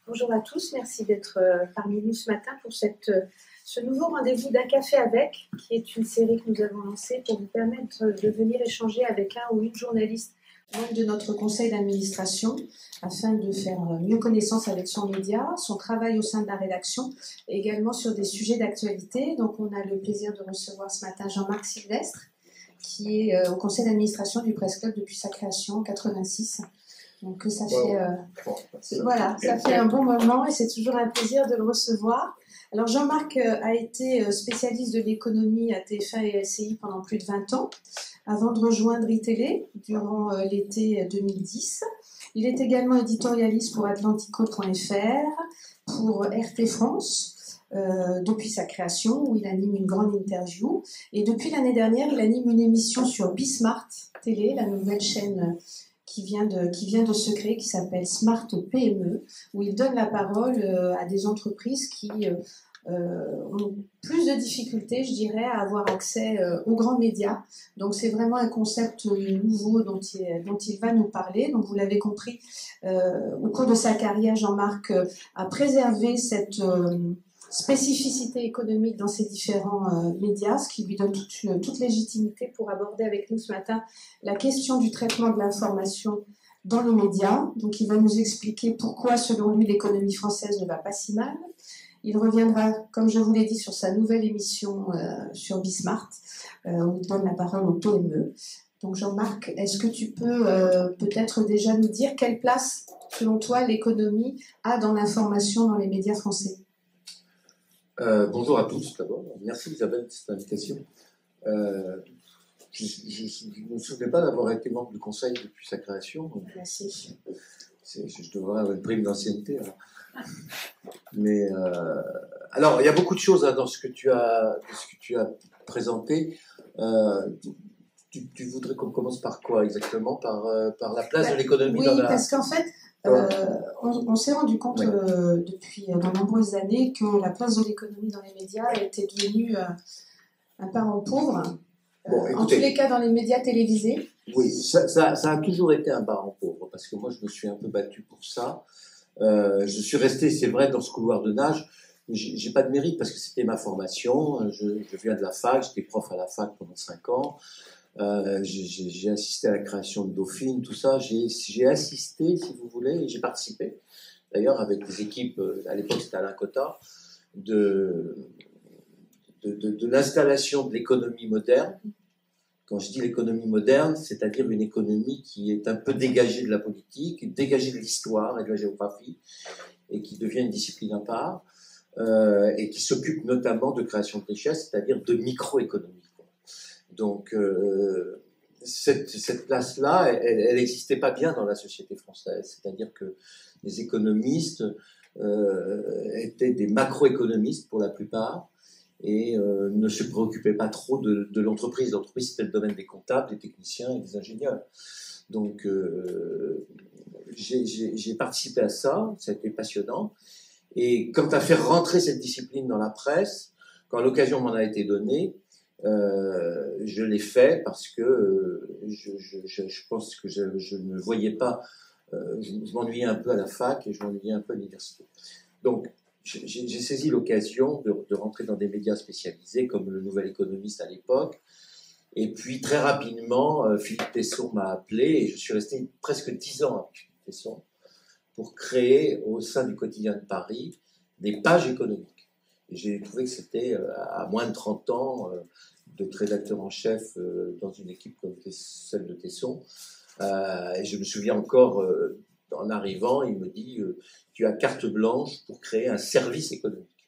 Bonjour à tous, merci d'être parmi nous ce matin pour ce nouveau rendez-vous d'un café avec, qui est une série que nous avons lancée pour vous permettre de venir échanger avec un ou une journaliste membre de notre conseil d'administration afin de faire mieux connaissance avec son média, son travail au sein de la rédaction et également sur des sujets d'actualité. Donc on a le plaisir de recevoir ce matin Jean-Marc Sylvestre qui est au conseil d'administration du Presse Club depuis sa création en 86. Donc ça fait un bon moment et c'est toujours un plaisir de le recevoir. Alors Jean-Marc a été spécialiste de l'économie à TF1 et LCI pendant plus de 20 ans, avant de rejoindre iTélé durant l'été 2010. Il est également éditorialiste pour Atlantico.fr, pour RT France, depuis sa création, où il anime une grande interview. Et depuis l'année dernière, il anime une émission sur Bismart Télé, la nouvelle chaîne qui vient de se créer, qui s'appelle Smart PME, où il donne la parole à des entreprises qui ont plus de difficultés, je dirais, à avoir accès aux grands médias. Donc c'est vraiment un concept nouveau dont il va nous parler. Donc vous l'avez compris, au cours de sa carrière, Jean-Marc a préservé cette spécificité économique dans ses différents médias, ce qui lui donne toute légitimité pour aborder avec nous ce matin la question du traitement de l'information dans les médias. Donc il va nous expliquer pourquoi, selon lui, l'économie française ne va pas si mal. Il reviendra, comme je vous l'ai dit, sur sa nouvelle émission sur Bismart, où il donne la parole aux PME. Donc Jean-Marc, est-ce que tu peux peut-être déjà nous dire quelle place, selon toi, l'économie a dans l'information dans les médias français ? Bonjour à tous d'abord. Merci Isabelle de cette invitation. Je ne me souviens pas d'avoir été membre du conseil depuis sa création. Merci. Je devrais avoir une prime d'ancienneté. Mais alors, il y a beaucoup de choses dans ce que tu as présenté. Tu voudrais qu'on commence par quoi exactement, par la place de l'économie dans la... Oui, parce qu'en fait, on s'est rendu compte depuis de nombreuses années que la place de l'économie dans les médias était devenue un parent pauvre. Écoutez, en tous les cas, dans les médias télévisés. Oui, ça a toujours été un parent pauvre, parce que moi, je me suis un peu battu pour ça. Je suis resté, c'est vrai, dans ce couloir de nage. J'ai pas de mérite parce que c'était ma formation. Je viens de la fac, j'étais prof à la fac pendant 5 ans. J'ai assisté à la création de Dauphine, tout ça. J'ai assisté, si vous voulez, et j'ai participé, d'ailleurs, avec des équipes, à l'époque c'était Alain Cotta, de l'installation de l'économie moderne. Quand je dis l'économie moderne, c'est-à-dire une économie qui est un peu dégagée de la politique, dégagée de l'histoire et de la géographie, et qui devient une discipline à part, et qui s'occupe notamment de création de richesse, c'est-à-dire de microéconomie. Donc, cette place-là, elle n'existait pas bien dans la société française. C'est-à-dire que les économistes étaient des macroéconomistes pour la plupart et ne se préoccupaient pas trop de l'entreprise. L'entreprise, c'était le domaine des comptables, des techniciens et des ingénieurs. Donc, j'ai participé à ça, ça a été passionnant. Et quant à faire rentrer cette discipline dans la presse, quand l'occasion m'en a été donnée, je l'ai fait parce que je pense que je ne voyais pas, je m'ennuyais un peu à la fac et je m'ennuyais un peu à l'université. Donc, j'ai saisi l'occasion de rentrer dans des médias spécialisés comme le Nouvel Économiste à l'époque. Et puis, très rapidement, Philippe Tesson m'a appelé et je suis resté presque 10 ans avec Philippe Tesson pour créer au sein du Quotidien de Paris des pages économiques. Et j'ai trouvé que c'était, à moins de 30 ans, d'être rédacteur en chef dans une équipe comme celle de Tesson. Et je me souviens encore, en arrivant, il me dit tu as carte blanche pour créer un service économique.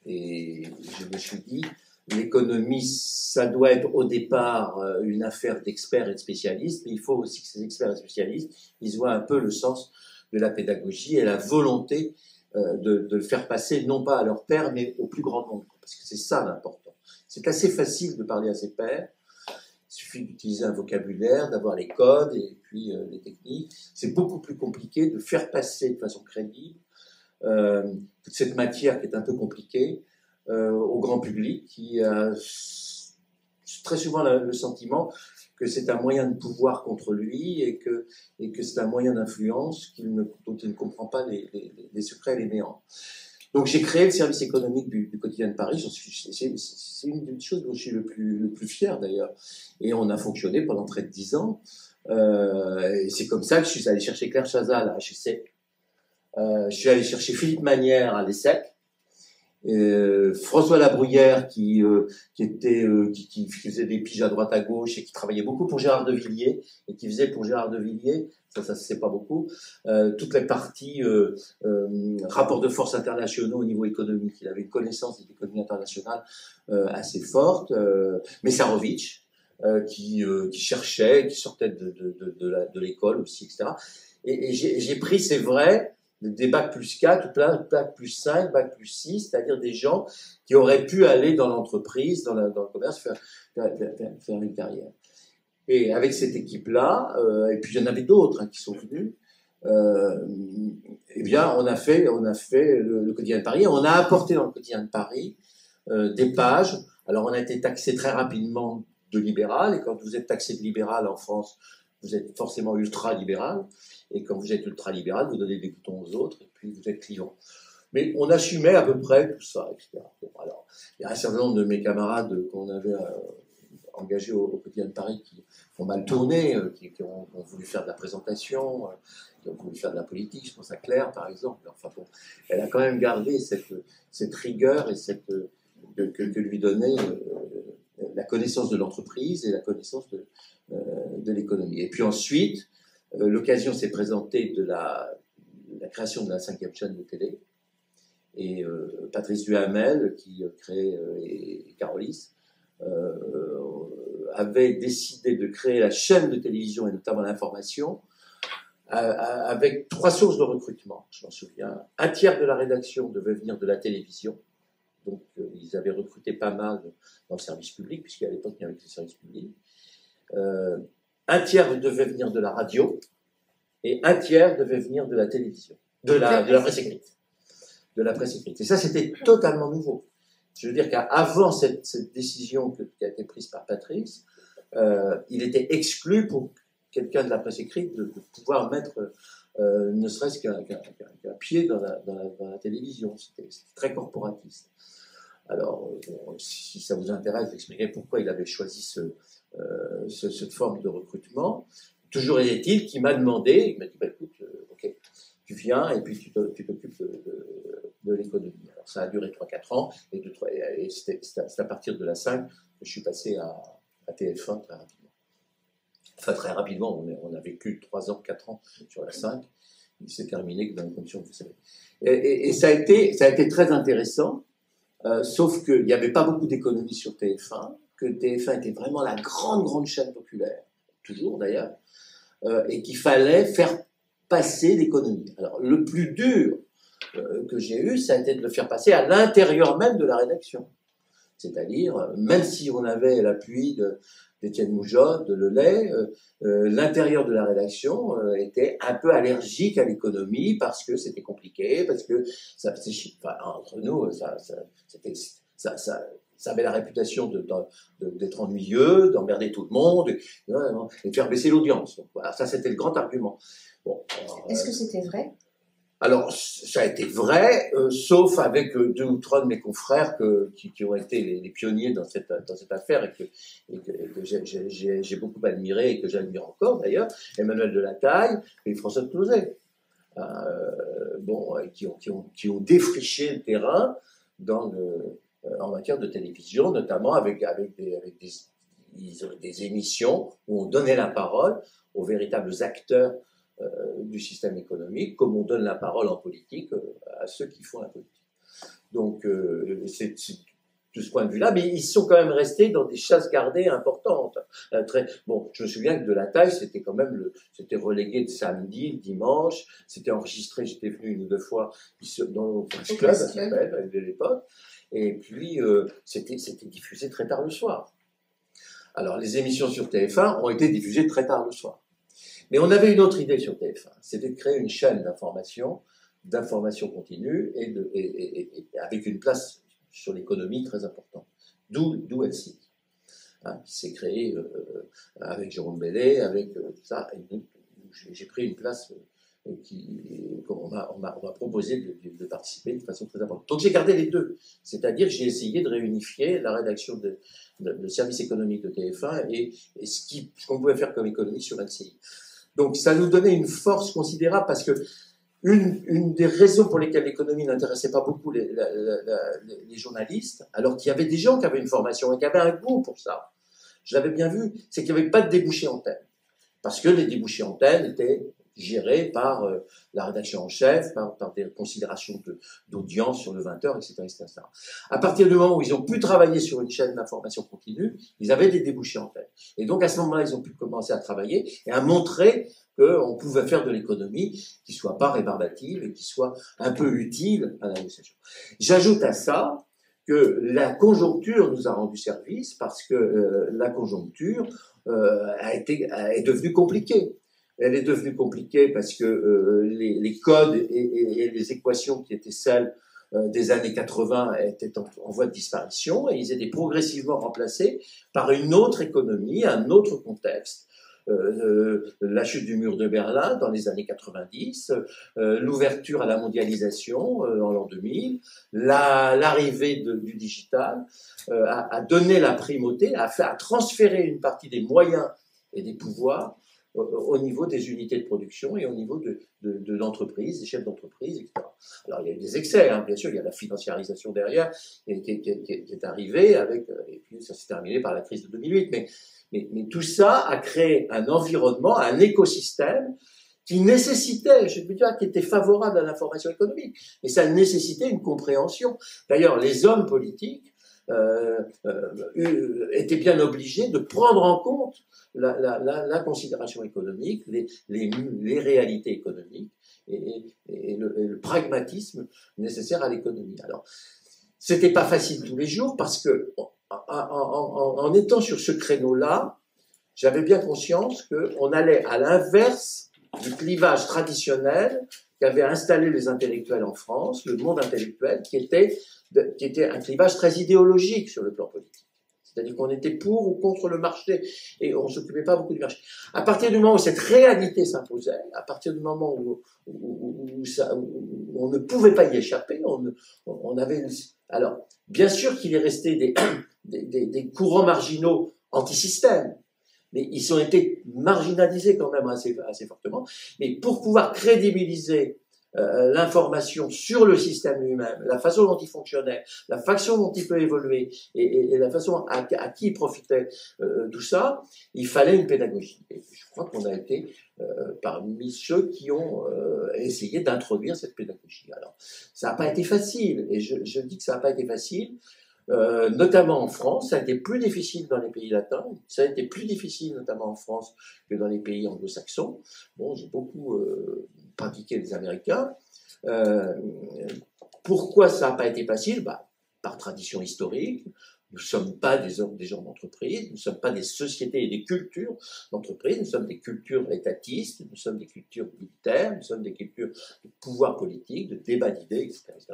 Et je me suis dit, l'économie, ça doit être au départ une affaire d'experts et de spécialistes, mais il faut aussi que ces experts et spécialistes, ils voient un peu le sens de la pédagogie et la volonté de le faire passer, non pas à leur pairs, mais au plus grand nombre. Parce que c'est ça l'important. C'est assez facile de parler à ses pairs. Il suffit d'utiliser un vocabulaire, d'avoir les codes et puis les techniques. C'est beaucoup plus compliqué de faire passer de façon crédible toute cette matière qui est un peu compliquée au grand public qui a très souvent le sentiment que c'est un moyen de pouvoir contre lui et que c'est un moyen d'influence dont il ne comprend pas les secrets et les néants. Donc j'ai créé le service économique du quotidien de Paris. C'est une des choses dont je suis le plus fier d'ailleurs. Et on a fonctionné pendant près de 10 ans. Et c'est comme ça que je suis allé chercher Claire Chazal à HEC. Je suis allé chercher Philippe Manière à l'ESSEC. François Labruyère qui faisait des piges à droite à gauche et qui travaillait beaucoup pour Gérard de Villiers et qui faisait pour Gérard de Villiers, ça se sait pas beaucoup, toutes les parties rapports de force internationaux au niveau économique. Il avait une connaissance de l'économie internationale assez forte. Messarovitch qui cherchait, qui sortait de l'école aussi, etc. Et j'ai pris, c'est vrai, des bac plus 4, bac plus 5, bac plus 6, c'est-à-dire des gens qui auraient pu aller dans l'entreprise, dans le commerce, faire une carrière. Et avec cette équipe-là, et puis il y en avait d'autres qui sont venus, eh bien on a fait le quotidien de Paris. On a apporté dans le quotidien de Paris des pages. Alors on a été taxé très rapidement de libéral, et quand vous êtes taxé de libéral en France, vous êtes forcément ultra-libéral, et quand vous êtes ultra-libéral, vous donnez des boutons aux autres, et puis vous êtes clivant. Mais on assumait à peu près tout ça, etc. Bon, alors, il y a un certain nombre de mes camarades qu'on avait engagés au quotidien de Paris qui ont mal tourné, qui ont voulu faire de la présentation, qui ont voulu faire de la politique, je pense à Claire par exemple. Enfin bon, elle a quand même gardé cette rigueur et que lui donnait la connaissance de l'entreprise et la connaissance de l'économie. Et puis ensuite, l'occasion s'est présentée de la création de la 5e chaîne de télé. Et Patrice Duhamel, qui crée, et Carolis, avait décidé de créer la chaîne de télévision et notamment l'information avec 3 sources de recrutement, je m'en souviens. Un tiers de la rédaction devait venir de la télévision. Donc, ils avaient recruté pas mal dans le service public, puisqu'à l'époque, il y avait que le service public. Un tiers devait venir de la radio, et un tiers devait venir de la télévision, de la presse écrite. De la presse écrite. Et ça, c'était totalement nouveau. Je veux dire qu'avant cette décision qui a été prise par Patrice, il était exclu pour quelqu'un de la presse écrite de pouvoir mettre ne serait-ce qu'un pied dans la télévision. C'était très corporatiste. Alors, si ça vous intéresse d'expliquer pourquoi il avait choisi cette forme de recrutement, toujours est-il qu'il m'a demandé, il m'a dit, bah, écoute, ok, tu viens et puis tu t'occupes de l'économie. Alors, ça a duré 3-4 ans, et c'est à partir de la 5 que je suis passé à TF1 très rapidement. Enfin, très rapidement, on a vécu 3 ans, 4 ans sur la 5, il s'est terminé que dans les conditions que vous savez. Et ça a été très intéressant. Sauf qu'il n'y avait pas beaucoup d'économie sur TF1, que TF1 était vraiment la grande chaîne populaire, toujours d'ailleurs, et qu'il fallait faire passer l'économie. Alors, le plus dur que j'ai eu, ça a été de le faire passer à l'intérieur même de la rédaction. C'est-à-dire, même si on avait l'appui d'Étienne Moujotte, de Lelay, l'intérieur de la rédaction était un peu allergique à l'économie parce que c'était compliqué, parce que ça faisait chier. Enfin, entre nous, ça avait la réputation d'être ennuyeux, d'emmerder tout le monde et de faire baisser l'audience. Donc voilà, ça c'était le grand argument. Bon, est-ce que c'était vrai? Alors, ça a été vrai, sauf avec 2 ou 3 de mes confrères qui ont été les pionniers dans cette affaire et que j'ai beaucoup admiré et que j'admire encore d'ailleurs, Emmanuel Delataille et François de Closet, qui ont défriché le terrain en matière de télévision, notamment avec des émissions où on donnait la parole aux véritables acteurs du système économique, comme on donne la parole en politique à ceux qui font la politique. Donc, c'est de ce point de vue-là, mais ils sont quand même restés dans des chasses gardées importantes. Bon, je me souviens que Delataille, c'était quand même c'était relégué de samedi, le dimanche, c'était enregistré, j'étais venu 1 ou 2 fois dans le Presse Club, ça s'appelle, de l'époque, et puis c'était diffusé très tard le soir. Alors, les émissions sur TF1 ont été diffusées très tard le soir. Mais on avait une autre idée sur TF1, c'était de créer une chaîne d'information continue et avec une place sur l'économie très importante. D'où LCI. hein, qui s'est créé avec Jérôme Bellet, avec tout ça. J'ai pris une place on m'a proposé de participer de façon très importante. Donc j'ai gardé les deux, c'est-à-dire j'ai essayé de réunifier la rédaction de service économique de TF1 et ce qu'on pouvait faire comme économie sur LCI. Donc ça nous donnait une force considérable parce que une des raisons pour lesquelles l'économie n'intéressait pas beaucoup les journalistes, alors qu'il y avait des gens qui avaient une formation et qui avaient un goût pour ça, je l'avais bien vu, c'est qu'il n'y avait pas de débouchés antenne. Parce que les débouchés antennes étaient gérés par la rédaction en chef, par des considérations d'audience sur le 20h, etc., etc. À partir du moment où ils ont pu travailler sur une chaîne d'information continue, ils avaient des débouchés antennes. Et donc à ce moment-là, ils ont pu commencer à travailler et à montrer qu'on pouvait faire de l'économie qui soit pas rébarbative et qui soit un peu utile à la négociation. J'ajoute à ça que la conjoncture nous a rendu service parce que la conjoncture est devenue compliquée. Elle est devenue compliquée parce que les codes et les équations qui étaient celles des années 80 étaient en voie de disparition et ils étaient progressivement remplacés par une autre économie, un autre contexte. La chute du mur de Berlin dans les années 90, l'ouverture à la mondialisation en l'an 2000, l'arrivée du digital a donné la primauté, a transféré une partie des moyens et des pouvoirs au niveau des unités de production et au niveau de l'entreprise, des chefs d'entreprise, etc. Alors il y a eu des excès, hein, bien sûr, il y a la financiarisation derrière qui est arrivée et puis ça s'est terminé par la crise de 2008, mais tout ça a créé un environnement, un écosystème qui nécessitait, je veux dire, qui était favorable à l'information économique, mais ça nécessitait une compréhension. D'ailleurs, les hommes politiques étaient bien obligés de prendre en compte la considération économique, les réalités économiques et le pragmatisme nécessaire à l'économie. Alors, c'était pas facile tous les jours parce que en étant sur ce créneau-là, j'avais bien conscience qu'on allait à l'inverse du clivage traditionnel qu'avaient installé les intellectuels en France, le monde intellectuel, qui était un clivage très idéologique sur le plan politique. C'est-à-dire qu'on était pour ou contre le marché et on s'occupait pas beaucoup du marché. À partir du moment où cette réalité s'imposait, à partir du moment où on ne pouvait pas y échapper, on avait... Alors, bien sûr qu'il est resté des courants marginaux anti-système, mais ils ont été marginalisés quand même assez fortement. Mais pour pouvoir crédibiliser l'information sur le système lui-même, la façon dont il fonctionnait, la façon dont il peut évoluer et la façon à qui profitait tout ça, il fallait une pédagogie. Et je crois qu'on a été parmi ceux qui ont essayé d'introduire cette pédagogie. Alors, ça n'a pas été facile, et je dis que ça n'a pas été facile, notamment en France. Ça a été plus difficile dans les pays latins, ça a été plus difficile notamment en France que dans les pays anglo-saxons. Bon, j'ai beaucoup pratiqué les Américains. Pourquoi ça n'a pas été facile? Par tradition historique. Nous ne sommes pas des gens d'entreprise, nous ne sommes pas des sociétés et des cultures d'entreprise, nous sommes des cultures étatistes, nous sommes des cultures militaires, nous sommes des cultures de pouvoir politique, de débat d'idées, etc., etc.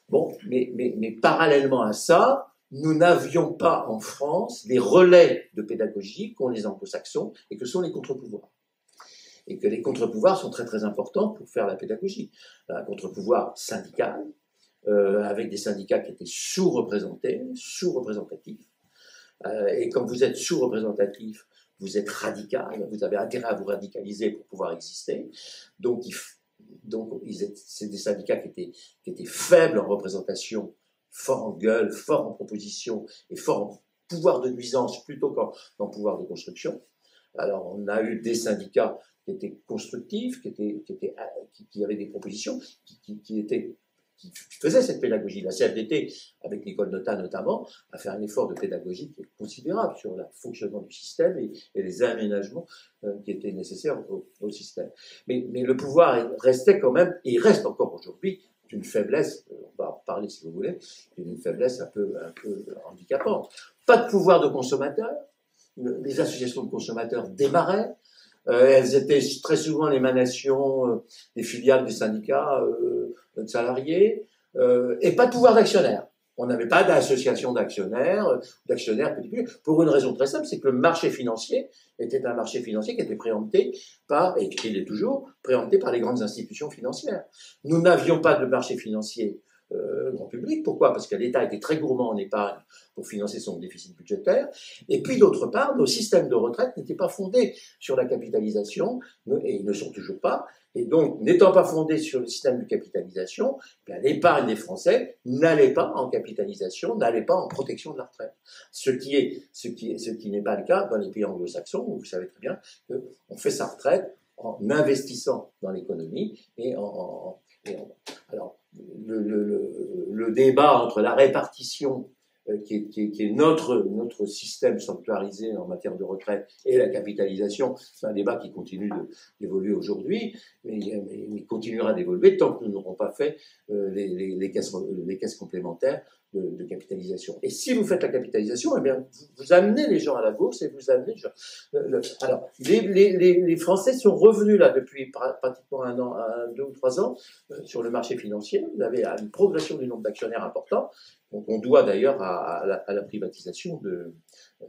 Bon, mais parallèlement à ça, nous n'avions pas en France les relais de pédagogie qu'ont les anglo-saxons et que sont les contre-pouvoirs. Et que les contre-pouvoirs sont très très importants pour faire la pédagogie. Un contre-pouvoir syndical, avec des syndicats qui étaient sous-représentés, sous-représentatifs. Et quand vous êtes sous-représentatif, vous êtes radical, vous avez intérêt à vous radicaliser pour pouvoir exister. Donc c'est des syndicats qui étaient faibles en représentation, forts en gueule, forts en proposition et forts en pouvoir de nuisance plutôt qu'en pouvoir de construction. Alors on a eu des syndicats qui étaient constructifs, qui avaient des propositions, qui faisaient cette pédagogie. La CFDT, avec Nicole Notat notamment, a fait un effort de pédagogie qui est considérable sur le fonctionnement du système et les aménagements qui étaient nécessaires au système. Mais le pouvoir restait quand même, et il reste encore aujourd'hui, d'une faiblesse, on va en parler si vous voulez, d'une faiblesse un peu handicapante. Pas de pouvoir de consommateurs, les associations de consommateurs démarraient, elles étaient très souvent l'émanation des filiales des syndicats de salariés, et pas de pouvoir d'actionnaire. On n'avait pas d'association d'actionnaires particuliers, pour une raison très simple, c'est que le marché financier était un marché financier qui était préempté par, et qui est toujours, préempté par les grandes institutions financières. Nous n'avions pas de marché financier grand public. Pourquoi? Parce que l'État était très gourmand en épargne pour financer son déficit budgétaire. Et puis, d'autre part, nos systèmes de retraite n'étaient pas fondés sur la capitalisation, et ils ne sont toujours pas. Et donc, n'étant pas fondés sur le système de capitalisation, l'épargne des Français n'allait pas en capitalisation, n'allait pas en protection de la retraite. Ce qui n'est pas le cas dans les pays anglo-saxons, où vous savez très bien qu'on fait sa retraite en investissant dans l'économie alors, le débat entre la répartition qui est notre système sanctuarisé en matière de retraite et la capitalisation, c'est un débat qui continue d'évoluer aujourd'hui, mais il continuera d'évoluer tant que nous n'aurons pas fait les caisses complémentaires de capitalisation. Et si vous faites la capitalisation, eh bien, vous amenez les gens à la bourse et vous amenez les gens. Alors, les Français sont revenus là depuis pratiquement 2 ou 3 ans sur le marché financier. Vous avez une progression du nombre d'actionnaires important. Donc, on doit d'ailleurs à la privatisation de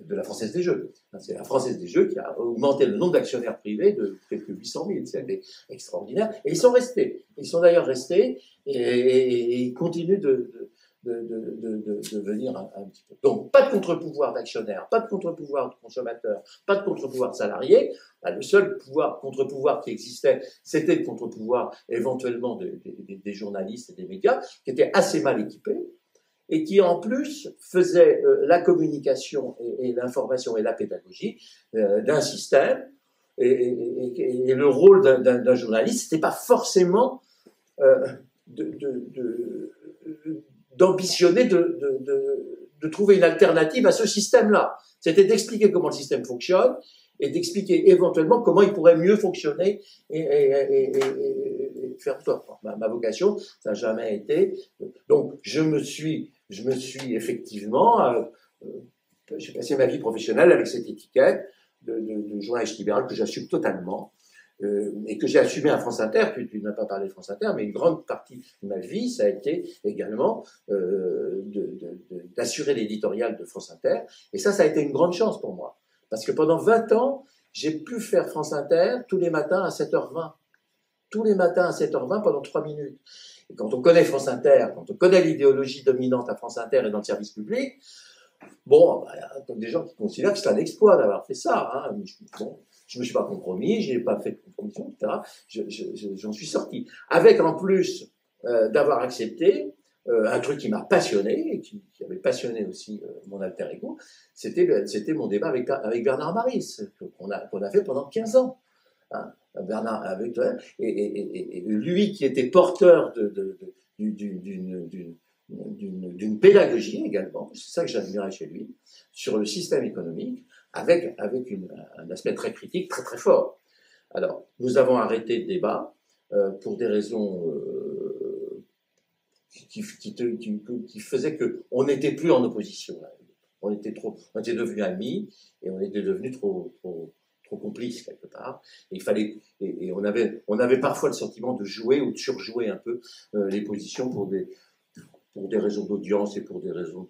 la Française des Jeux. C'est la Française des Jeux qui a augmenté le nombre d'actionnaires privés de quelques 800 000. C'est extraordinaire. Et ils sont restés. Ils sont d'ailleurs restés et ils continuent de venir un petit peu. Donc, pas de contre-pouvoir d'actionnaires, pas de contre-pouvoir de consommateurs, pas de contre-pouvoir de salariés. Le seul contre-pouvoir qui existait, c'était le contre-pouvoir éventuellement des journalistes et des médias, qui étaient assez mal équipés, et qui en plus faisait la communication et l'information et la pédagogie d'un système, et le rôle d'un journaliste, c'était pas forcément d'ambitionner de trouver une alternative à ce système-là. C'était d'expliquer comment le système fonctionne et d'expliquer éventuellement comment il pourrait mieux fonctionner et faire tout. Ma vocation, ça n'a jamais été. Donc, je me suis effectivement, j'ai passé ma vie professionnelle avec cette étiquette de journaliste libéral que j'assume totalement. Et que j'ai assumé à France Inter, tu n'as pas parlé de France Inter, mais une grande partie de ma vie, ça a été également d'assurer l'éditorial de France Inter. Et ça a été une grande chance pour moi. Parce que pendant 20 ans, j'ai pu faire France Inter tous les matins à 7h20. Tous les matins à 7h20 pendant 3 minutes. Et quand on connaît France Inter, quand on connaît l'idéologie dominante à France Inter et dans le service public, bon, il y a des gens qui considèrent que c'est un exploit d'avoir fait ça. Hein. Bon, je ne me suis pas compromis, je n'ai pas fait de compromission, etc. J'en suis sorti. Avec en plus d'avoir accepté un truc qui m'a passionné, et qui avait passionné aussi mon alter ego, c'était mon débat avec Bernard Maris, qu'on a fait pendant 15 ans. Hein. Bernard, et lui qui était porteur d'une pédagogie également, c'est ça que j'admirais chez lui, sur le système économique, avec un aspect très critique, très très fort. Alors, nous avons arrêté le débat pour des raisons qui faisaient qu'on n'était plus en opposition. On était devenus amis et on était devenus trop complices quelque part. Et il fallait, et on avait parfois le sentiment de jouer ou de surjouer un peu les positions pour des raisons d'audience et pour des raisons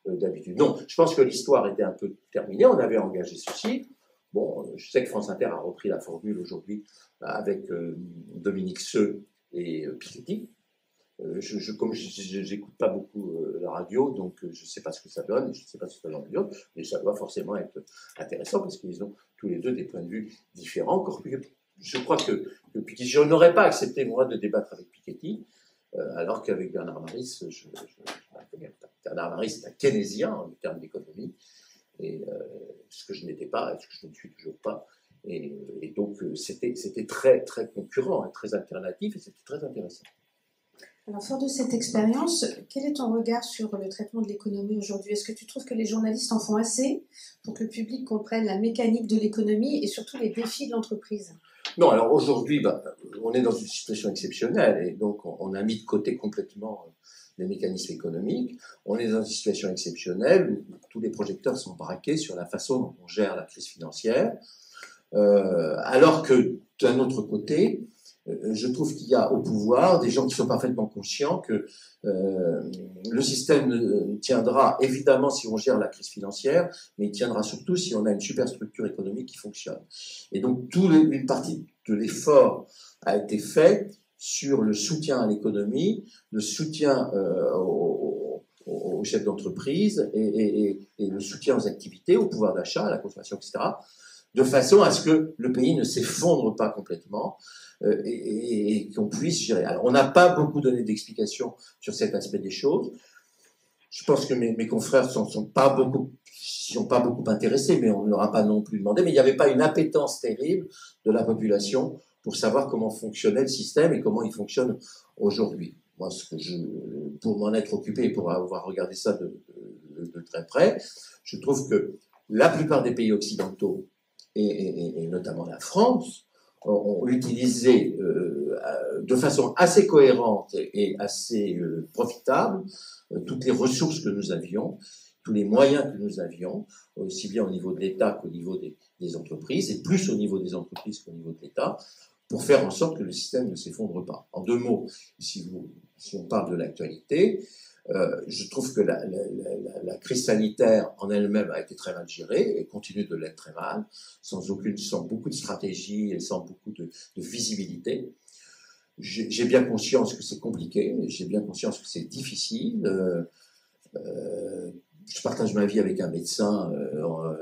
d'habitude. Non, je pense que l'histoire était un peu terminée. On avait engagé ceci. Bon, je sais que France Inter a repris la formule aujourd'hui avec Dominique Seux et Piketty. Comme je n'écoute pas beaucoup la radio, donc je ne sais pas ce que ça donne, je ne sais pas ce que ça donne, mais ça doit forcément être intéressant parce qu'ils ont tous les deux des points de vue différents. Encore plus, je crois que Piketty, je n'aurais pas accepté moi de débattre avec Piketty, alors qu'avec Bernard Maris, Bernard Maris est un keynésien en termes d'économie, et ce que je n'étais pas, et ce que je ne suis toujours pas, et donc c'était très très concurrent, très alternatif, et c'était très intéressant. Alors, fort de cette expérience, quel est ton regard sur le traitement de l'économie aujourd'hui? Est-ce que tu trouves que les journalistes en font assez pour que le public comprenne la mécanique de l'économie et surtout les défis de l'entreprise? Non, alors aujourd'hui, on est dans une situation exceptionnelle et donc on a mis de côté complètement les mécanismes économiques. On est dans une situation exceptionnelle où tous les projecteurs sont braqués sur la façon dont on gère la crise financière, alors que d'un autre côté, Je trouve qu'il y a au pouvoir des gens qui sont parfaitement conscients que le système tiendra évidemment si on gère la crise financière, mais il tiendra surtout si on a une superstructure économique qui fonctionne. Et donc, une partie de l'effort a été fait sur le soutien à l'économie, le soutien aux chefs d'entreprise et le soutien aux activités, au pouvoir d'achat, à la consommation, etc., de façon à ce que le pays ne s'effondre pas complètement et qu'on puisse gérer. Alors, on n'a pas beaucoup donné d'explications sur cet aspect des choses. Je pense que mes confrères sont pas beaucoup intéressés, mais on ne leur a pas non plus demandé. Mais il n'y avait pas une appétence terrible de la population pour savoir comment fonctionnait le système et comment il fonctionne aujourd'hui. Moi, pour m'en être occupé et pour avoir regardé ça de très près, je trouve que la plupart des pays occidentaux, et notamment la France, ont utilisé de façon assez cohérente et assez profitable toutes les ressources que nous avions, tous les moyens que nous avions, aussi bien au niveau de l'État qu'au niveau des entreprises, et plus au niveau des entreprises qu'au niveau de l'État, pour faire en sorte que le système ne s'effondre pas. En deux mots, si on parle de l'actualité, je trouve que la crise sanitaire en elle-même a été très mal gérée et continue de l'être très mal, sans beaucoup de stratégie et sans beaucoup de visibilité. J'ai bien conscience que c'est compliqué, j'ai bien conscience que c'est difficile. Je partage ma vie avec un médecin,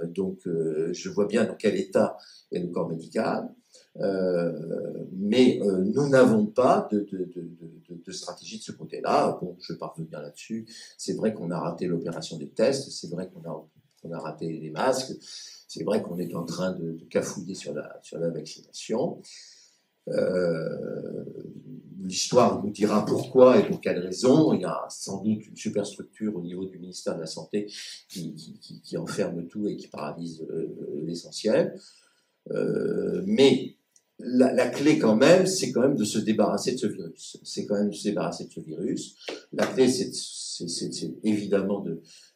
donc je vois bien dans quel état est le corps médical. Mais nous n'avons pas de stratégie de ce côté-là. Bon, je ne vais pas revenir là-dessus. C'est vrai qu'on a raté l'opération des tests, c'est vrai qu'on a raté les masques, c'est vrai qu'on est en train de cafouiller sur la vaccination. L'histoire nous dira pourquoi et pour quelles raisons. Il y a sans doute une superstructure au niveau du ministère de la Santé qui enferme tout et qui paralyse l'essentiel. Mais la clé quand même, c'est quand même de se débarrasser de ce virus. C'est quand même de se débarrasser de ce virus. La clé, c'est évidemment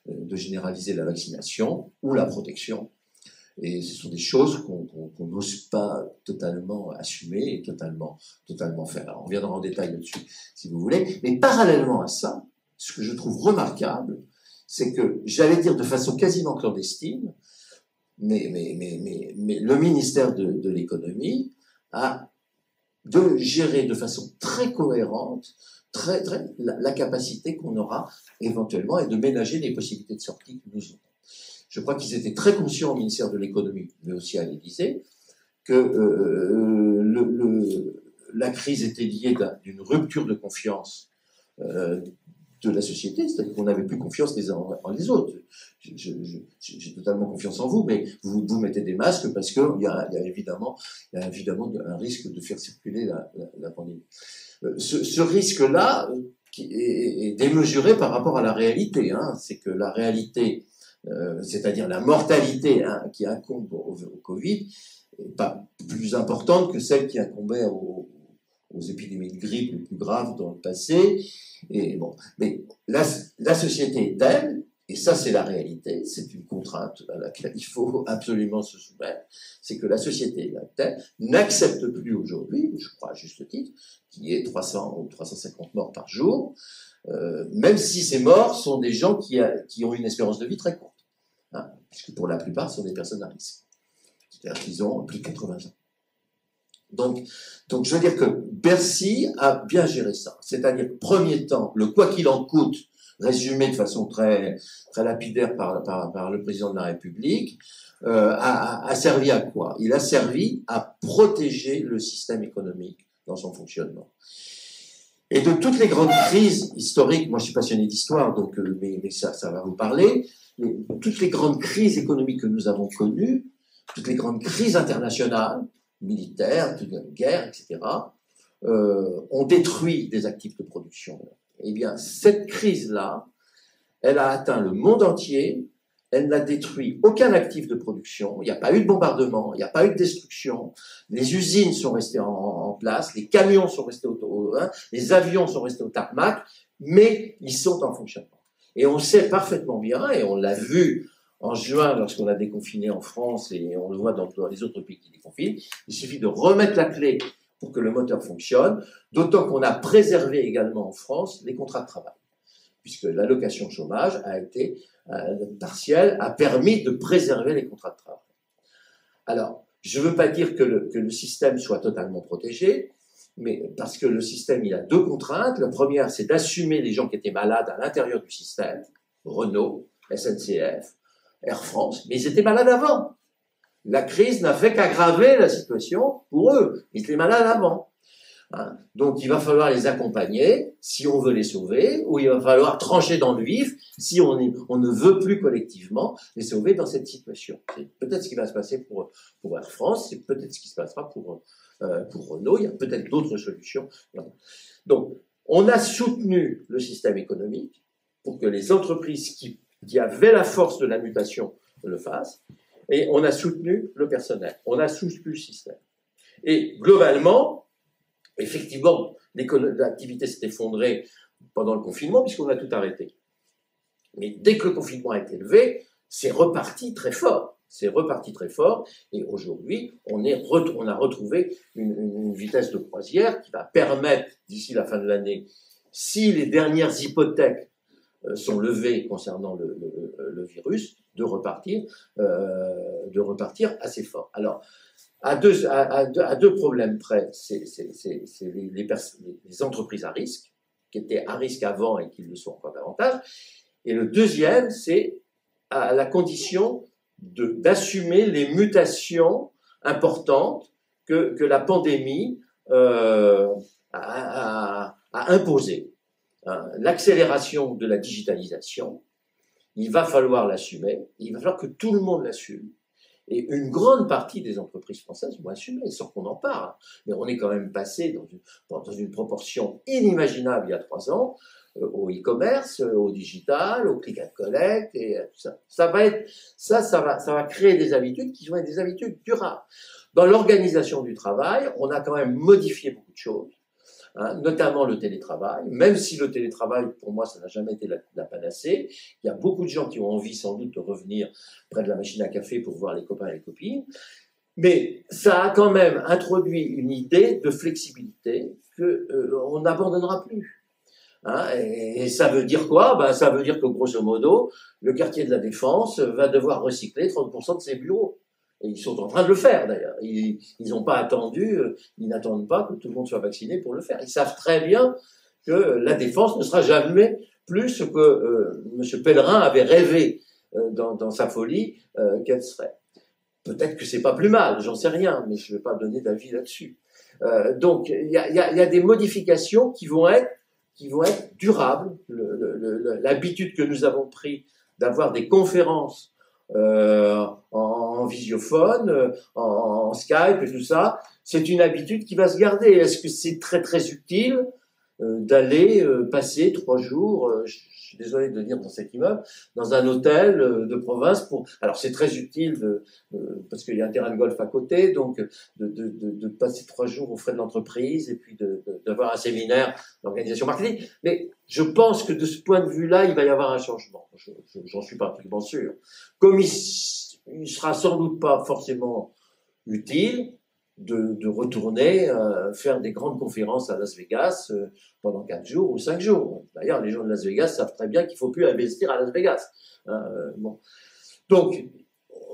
de généraliser la vaccination ou la protection. Et ce sont des choses qu'on n'ose pas totalement assumer et totalement faire. Alors, on viendra en détail là-dessus, si vous voulez. Mais parallèlement à ça, ce que je trouve remarquable, c'est que, j'allais dire de façon quasiment clandestine, mais le ministère de l'économie a de gérer de façon très cohérente la capacité qu'on aura éventuellement et de ménager les possibilités de sortie que nous aurons. Je crois qu'ils étaient très conscients au ministère de l'économie, mais aussi à l'Élysée, que la crise était liée d'une rupture de confiance de la société, c'est-à-dire qu'on n'avait plus confiance les uns en les autres. J'ai totalement confiance en vous, mais vous mettez des masques parce qu'il y a évidemment un risque de faire circuler la pandémie. Ce risque-là est démesuré par rapport à la réalité. C'est que la réalité, c'est-à-dire la mortalité qui incombe au Covid, n'est pas plus importante que celle qui incombait aux épidémies de grippe les plus graves dans le passé. Et bon, mais la société est telle, et ça c'est la réalité, c'est une contrainte à laquelle il faut absolument se soumettre, c'est que la société est telle, n'accepte plus aujourd'hui, je crois à juste titre, qu'il y ait 300 ou 350 morts par jour, même si ces morts sont des gens qui ont une espérance de vie très courte, puisque pour la plupart ce sont des personnes à risque, c'est-à-dire qu'ils ont plus de 80 ans. Donc, je veux dire que Bercy a bien géré ça. C'est-à-dire, premier temps, le quoi qu'il en coûte, résumé de façon très, très lapidaire par le président de la République, a servi à quoi? Il a servi à protéger le système économique dans son fonctionnement. Et de toutes les grandes crises historiques, moi je suis passionné d'histoire, donc mais ça va vous parler, toutes les grandes crises économiques que nous avons connues, toutes les grandes crises internationales, militaires, de guerre, etc., ont détruit des actifs de production. Eh bien, cette crise-là, elle a atteint le monde entier, elle n'a détruit aucun actif de production, il n'y a pas eu de bombardement, il n'y a pas eu de destruction, les usines sont restées en place, les camions sont restés les avions sont restés au tarmac, mais ils sont en fonctionnement. Et on sait parfaitement bien, et on l'a vu en juin, lorsqu'on a déconfiné en France, et on le voit dans les autres pays qui déconfinent, il suffit de remettre la clé pour que le moteur fonctionne, d'autant qu'on a préservé également en France les contrats de travail, puisque l'allocation chômage a été partielle, a permis de préserver les contrats de travail. Alors, je ne veux pas dire que le système soit totalement protégé, mais parce que le système, il a deux contraintes. La première, c'est d'assumer les gens qui étaient malades à l'intérieur du système, Renault, SNCF, Air France, mais ils étaient malades avant. La crise n'a fait qu'aggraver la situation pour eux. Ils étaient malades avant. Hein. Donc, il va falloir les accompagner si on veut les sauver, ou il va falloir trancher dans le vif si on ne veut plus collectivement les sauver dans cette situation. C'est peut-être ce qui va se passer pour Air France, c'est peut-être ce qui se passera pour Renault, il y a peut-être d'autres solutions. Donc, on a soutenu le système économique pour que les entreprises qui avaient la force de la mutation le fassent, et on a soutenu le personnel, on a soutenu le système. Et globalement, effectivement, l'activité s'est effondrée pendant le confinement puisqu'on a tout arrêté. Mais dès que le confinement a été levé, c'est reparti très fort. C'est reparti très fort et aujourd'hui, on a retrouvé une vitesse de croisière qui va permettre, d'ici la fin de l'année, si les dernières hypothèques sont levées concernant le virus, de repartir assez fort. Alors, à deux problèmes près, c'est les entreprises à risque, qui étaient à risque avant et qui le sont encore davantage. Et le deuxième, c'est à la condition d'assumer les mutations importantes que la pandémie a imposées. L'accélération de la digitalisation, il va falloir l'assumer, il va falloir que tout le monde l'assume. Et une grande partie des entreprises françaises vont assumer, sans qu'on en parle. Mais on est quand même passé dans une proportion inimaginable il y a 3 ans, au e-commerce, au digital, au click and collect, et tout ça. Ça va créer des habitudes qui vont être des habitudes durables. Dans l'organisation du travail, on a quand même modifié beaucoup de choses, hein, notamment le télétravail, même si le télétravail, pour moi, ça n'a jamais été la panacée. Il y a beaucoup de gens qui ont envie, sans doute, de revenir près de la machine à café pour voir les copains et les copines. Mais ça a quand même introduit une idée de flexibilité qu'on n'abandonnera plus. Hein, et ça veut dire quoi? Ben, ça veut dire que, grosso modo, le quartier de la Défense va devoir recycler 30% de ses bureaux. Et ils sont en train de le faire, d'ailleurs. Ils n'ont pas attendu, ils n'attendent pas que tout le monde soit vacciné pour le faire. Ils savent très bien que la Défense ne sera jamais plus ce que M. Pellerin avait rêvé dans sa folie qu'elle serait. Peut-être que c'est pas plus mal, j'en sais rien, mais je ne vais pas donner d'avis là-dessus. Donc, il y a des modifications qui vont être durables. L'habitude que nous avons pris d'avoir des conférences en visiophone, en Skype et tout ça, c'est une habitude qui va se garder. Est-ce que c'est très très utile d'aller passer 3 jours, je suis désolé de le dire dans cet immeuble, dans un hôtel de province alors c'est très utile parce qu'il y a un terrain de golf à côté, donc de passer 3 jours aux frais de l'entreprise et puis d'avoir un séminaire d'organisation marketing. Mais je pense que de ce point de vue-là, il va y avoir un changement. J'en suis pratiquement sûr. Comme il sera sans doute pas forcément utile de retourner faire des grandes conférences à Las Vegas pendant 4 jours ou 5 jours. D'ailleurs, les gens de Las Vegas savent très bien qu'il faut plus investir à Las Vegas. Bon. Donc,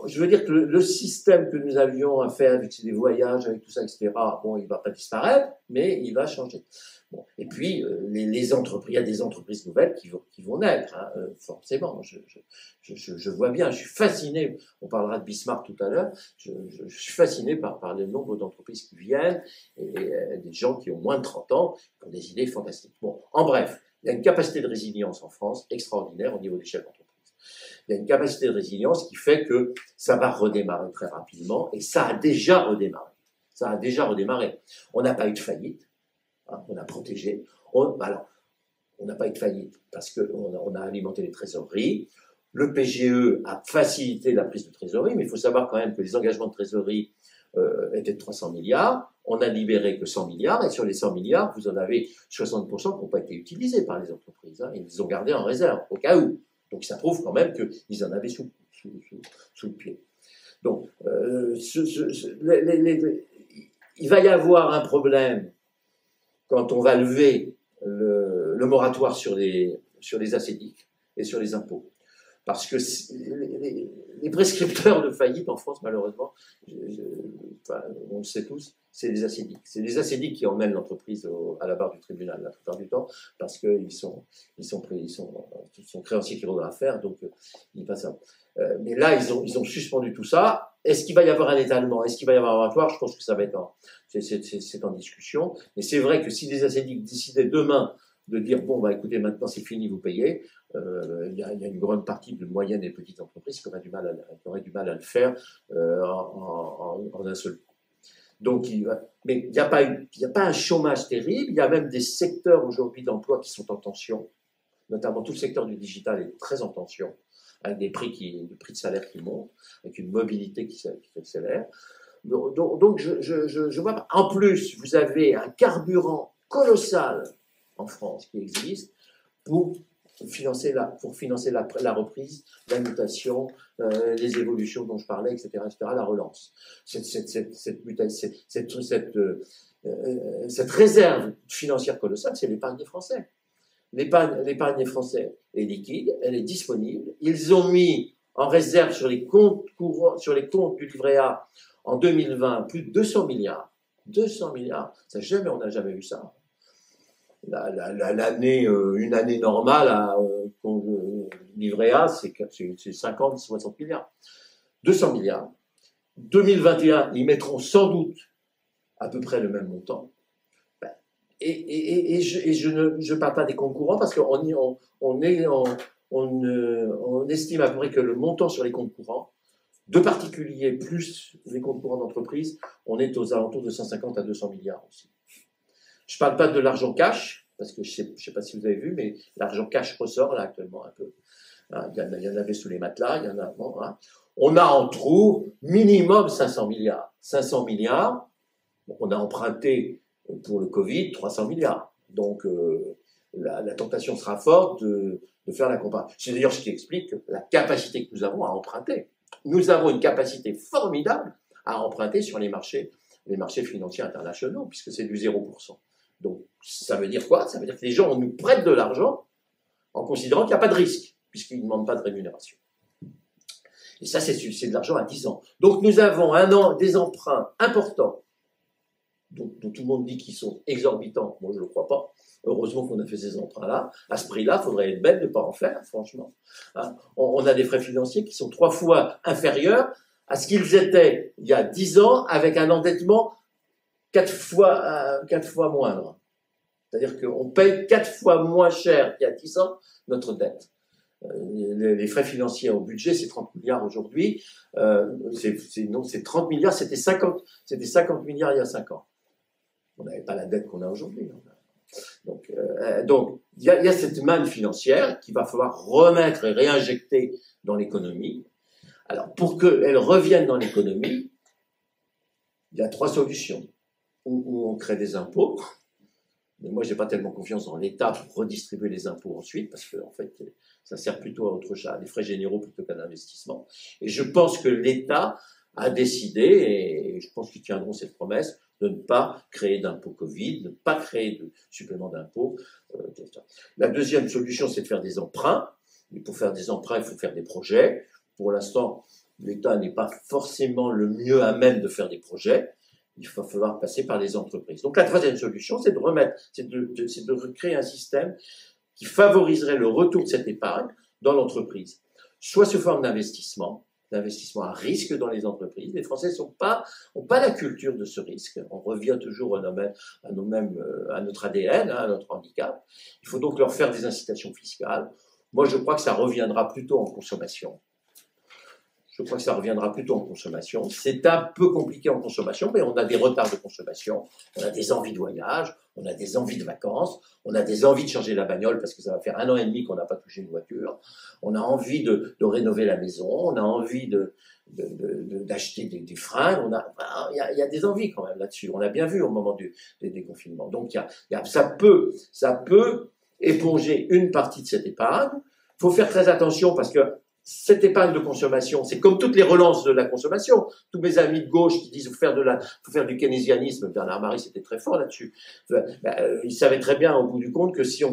je veux dire que le système que nous avions à faire avec des voyages, avec tout ça, etc., bon, il va pas disparaître, mais il va changer. Bon. Et puis, les entreprises, il y a des entreprises nouvelles qui vont naître, hein, forcément. Je vois bien, je suis fasciné, on parlera de Bismarck tout à l'heure, je suis fasciné par le nombre d'entreprises qui viennent, et des gens qui ont moins de 30 ans, qui ont des idées fantastiques. Bon, en bref, il y a une capacité de résilience en France extraordinaire au niveau des chefs d'entreprise. Il y a une capacité de résilience qui fait que ça va redémarrer très rapidement, et ça a déjà redémarré. Ça a déjà redémarré. On n'a pas eu de faillite, hein, on a protégé. On n'a pas eu de faillite parce qu'on a alimenté les trésoreries. Le PGE a facilité la prise de trésorerie, mais il faut savoir quand même que les engagements de trésorerie étaient de 300 milliards. On a libéré que 100 milliards, et sur les 100 milliards, vous en avez 60% qui n'ont pas été utilisés par les entreprises. Hein, ils les ont gardés en réserve, au cas où. Donc ça prouve quand même qu'ils en avaient sous le pied. Donc, il va y avoir un problème quand on va lever le moratoire sur les assédiques et sur les impôts. Parce que les prescripteurs de faillite en France, malheureusement, enfin, on le sait tous, c'est les assédiques. C'est les assédiques qui emmènent l'entreprise à la barre du tribunal la plupart du temps, parce qu'ils sont créanciers qui ont à faire, donc ils passent à... mais là, ils ont suspendu tout ça. Est-ce qu'il va y avoir un étalement? Est-ce qu'il va y avoir un moratoire? Je pense que ça va être c'est en discussion. Mais c'est vrai que si les assédiques décidaient demain de dire, bon, bah, écoutez, maintenant c'est fini, vous payez, il y a une grande partie de moyennes et petites entreprises qui auraient du mal à le faire en un seul coup. Donc, mais il n'y a pas un chômage terrible, il y a même des secteurs aujourd'hui d'emploi qui sont en tension, notamment tout le secteur du digital est très en tension, avec des prix de salaire qui montent, avec une mobilité qui s'accélère. Donc je vois pas. En plus, vous avez un carburant colossal en France qui existe pour financer la reprise, la mutation, les évolutions dont je parlais, etc., la relance. Cette réserve financière colossale, c'est l'épargne des Français. L'épargne des Français est liquide, elle est disponible. Ils ont mis en réserve sur les comptes courants, sur les comptes du livret A en 2020 plus de 200 milliards. 200 milliards, on n'a jamais vu ça. Une année normale livret A, c'est 50, 60 milliards. 200 milliards. 2021, ils mettront sans doute à peu près le même montant. Et je ne parle pas des comptes courants parce qu'on estime à peu près que le montant sur les comptes courants, de particuliers plus les comptes courants d'entreprise, on est aux alentours de 150 à 200 milliards aussi. Je ne parle pas de l'argent cash, parce que je ne sais pas si vous avez vu, mais l'argent cash ressort là actuellement un peu. Il y en avait sous les matelas, il y en a. Bon, hein. On a en trou minimum 500 milliards. 500 milliards, on a emprunté pour le Covid 300 milliards. Donc la tentation sera forte de faire la comparaison. C'est d'ailleurs ce qui explique la capacité que nous avons à emprunter. Nous avons une capacité formidable à emprunter sur les marchés financiers internationaux, puisque c'est du 0%. Donc, ça veut dire quoi? Ça veut dire que les gens nous prêtent de l'argent en considérant qu'il n'y a pas de risque, puisqu'ils ne demandent pas de rémunération. Et ça, c'est de l'argent à 10 ans. Donc, nous avons des emprunts importants, dont tout le monde dit qu'ils sont exorbitants. Moi, je ne le crois pas. Heureusement qu'on a fait ces emprunts-là. À ce prix-là, il faudrait être bête de ne pas en faire, franchement. Hein, on a des frais financiers qui sont 3 fois inférieurs à ce qu'ils étaient il y a 10 ans, avec un endettement 4 fois moindre. C'est-à-dire qu'on paye 4 fois moins cher qu'il y a 10 ans notre dette. Les frais financiers au budget, c'est 30 milliards aujourd'hui. C'est 30 milliards, c'était 50 milliards il y a 5 ans. On n'avait pas la dette qu'on a aujourd'hui. Donc, il y a cette manne financière qu'il va falloir remettre et réinjecter dans l'économie. Alors, pour qu'elle revienne dans l'économie, il y a 3 solutions. Où on crée des impôts, mais moi, j'ai pas tellement confiance dans l'État pour redistribuer les impôts ensuite, parce que, en fait, ça sert plutôt à autre chose, à des frais généraux plutôt qu'à l'investissement. Et je pense que l'État a décidé, et je pense qu'ils tiendront cette promesse, de ne pas créer d'impôts Covid, de ne pas créer de supplément d'impôts. La deuxième solution, c'est de faire des emprunts. Et pour faire des emprunts, il faut faire des projets. Pour l'instant, l'État n'est pas forcément le mieux à même de faire des projets. Il va falloir passer par les entreprises. Donc la troisième solution, c'est de recréer un système qui favoriserait le retour de cette épargne dans l'entreprise, soit sous forme d'investissement à risque dans les entreprises. Les Français n'ont pas la culture de ce risque. On revient toujours à notre ADN, à notre handicap. Il faut donc leur faire des incitations fiscales. Moi, je crois que ça reviendra plutôt en consommation. C'est un peu compliqué en consommation, mais on a des retards de consommation, on a des envies de voyage, on a des envies de vacances, on a des envies de changer la bagnole parce que ça va faire 1 an et demi qu'on n'a pas touché une voiture, on a envie de rénover la maison, on a envie d'acheter des fringues, il y a des envies quand même là-dessus. On l'a bien vu au moment des déconfinements. Donc ça peut éponger une partie de cette épargne. Il faut faire très attention parce que cette épargne de consommation, c'est comme toutes les relances de la consommation. Tous mes amis de gauche qui disent faut faire du keynésianisme, Bernard Marie c'était très fort là-dessus. Ils savaient très bien au bout du compte que si on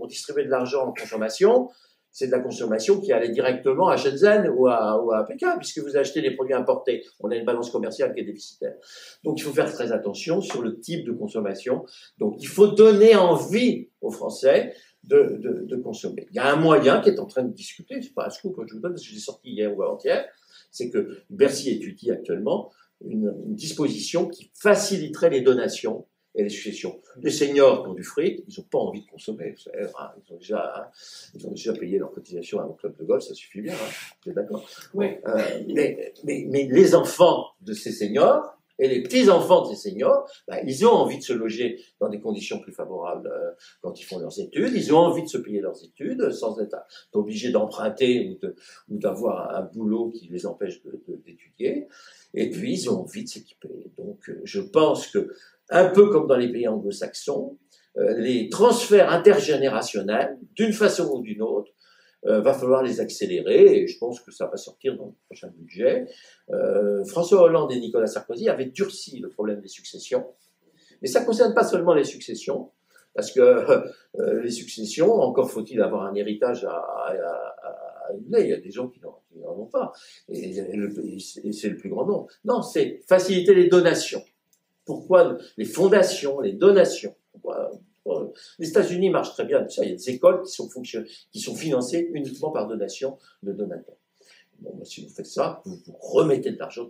distribuait de l'argent en consommation, c'est de la consommation qui allait directement à Shenzhen ou à Pékin, puisque vous achetez des produits importés. On a une balance commerciale qui est déficitaire. Donc il faut faire très attention sur le type de consommation. Donc il faut donner envie aux Français de consommer. Il y a un moyen qui est en train de discuter, c'est pas un scoop que je vous donne, parce que j'ai sorti hier ou avant-hier, c'est que Bercy étudie actuellement une disposition qui faciliterait les donations et les successions. Les seniors qui ont du fric, ils n'ont pas envie de consommer. Ils ont déjà payé leur cotisation à un club de golf, ça suffit bien, vous êtes d'accord? Oui. Mais les enfants de ces seniors et les petits-enfants de ces seniors, ils ont envie de se loger dans des conditions plus favorables quand ils font leurs études. Ils ont envie de se payer leurs études sans être obligés d'emprunter ou d'avoir un boulot qui les empêche d'étudier. Et puis, ils ont envie de s'équiper. Donc, je pense que, un peu comme dans les pays anglo-saxons, les transferts intergénérationnels, d'une façon ou d'une autre, va falloir les accélérer, et je pense que ça va sortir dans le prochain budget. François Hollande et Nicolas Sarkozy avaient durci le problème des successions, mais ça ne concerne pas seulement les successions, parce que les successions, encore faut-il avoir un héritage à élever. Il y a des gens qui n'en ont pas, et c'est le plus grand nombre. Non, c'est faciliter les donations. Pourquoi les fondations, les donations? Les États-Unis marchent très bien. Il y a des écoles qui sont financées uniquement par donation de donateurs. Bon, si vous faites ça, vous remettez de l'argent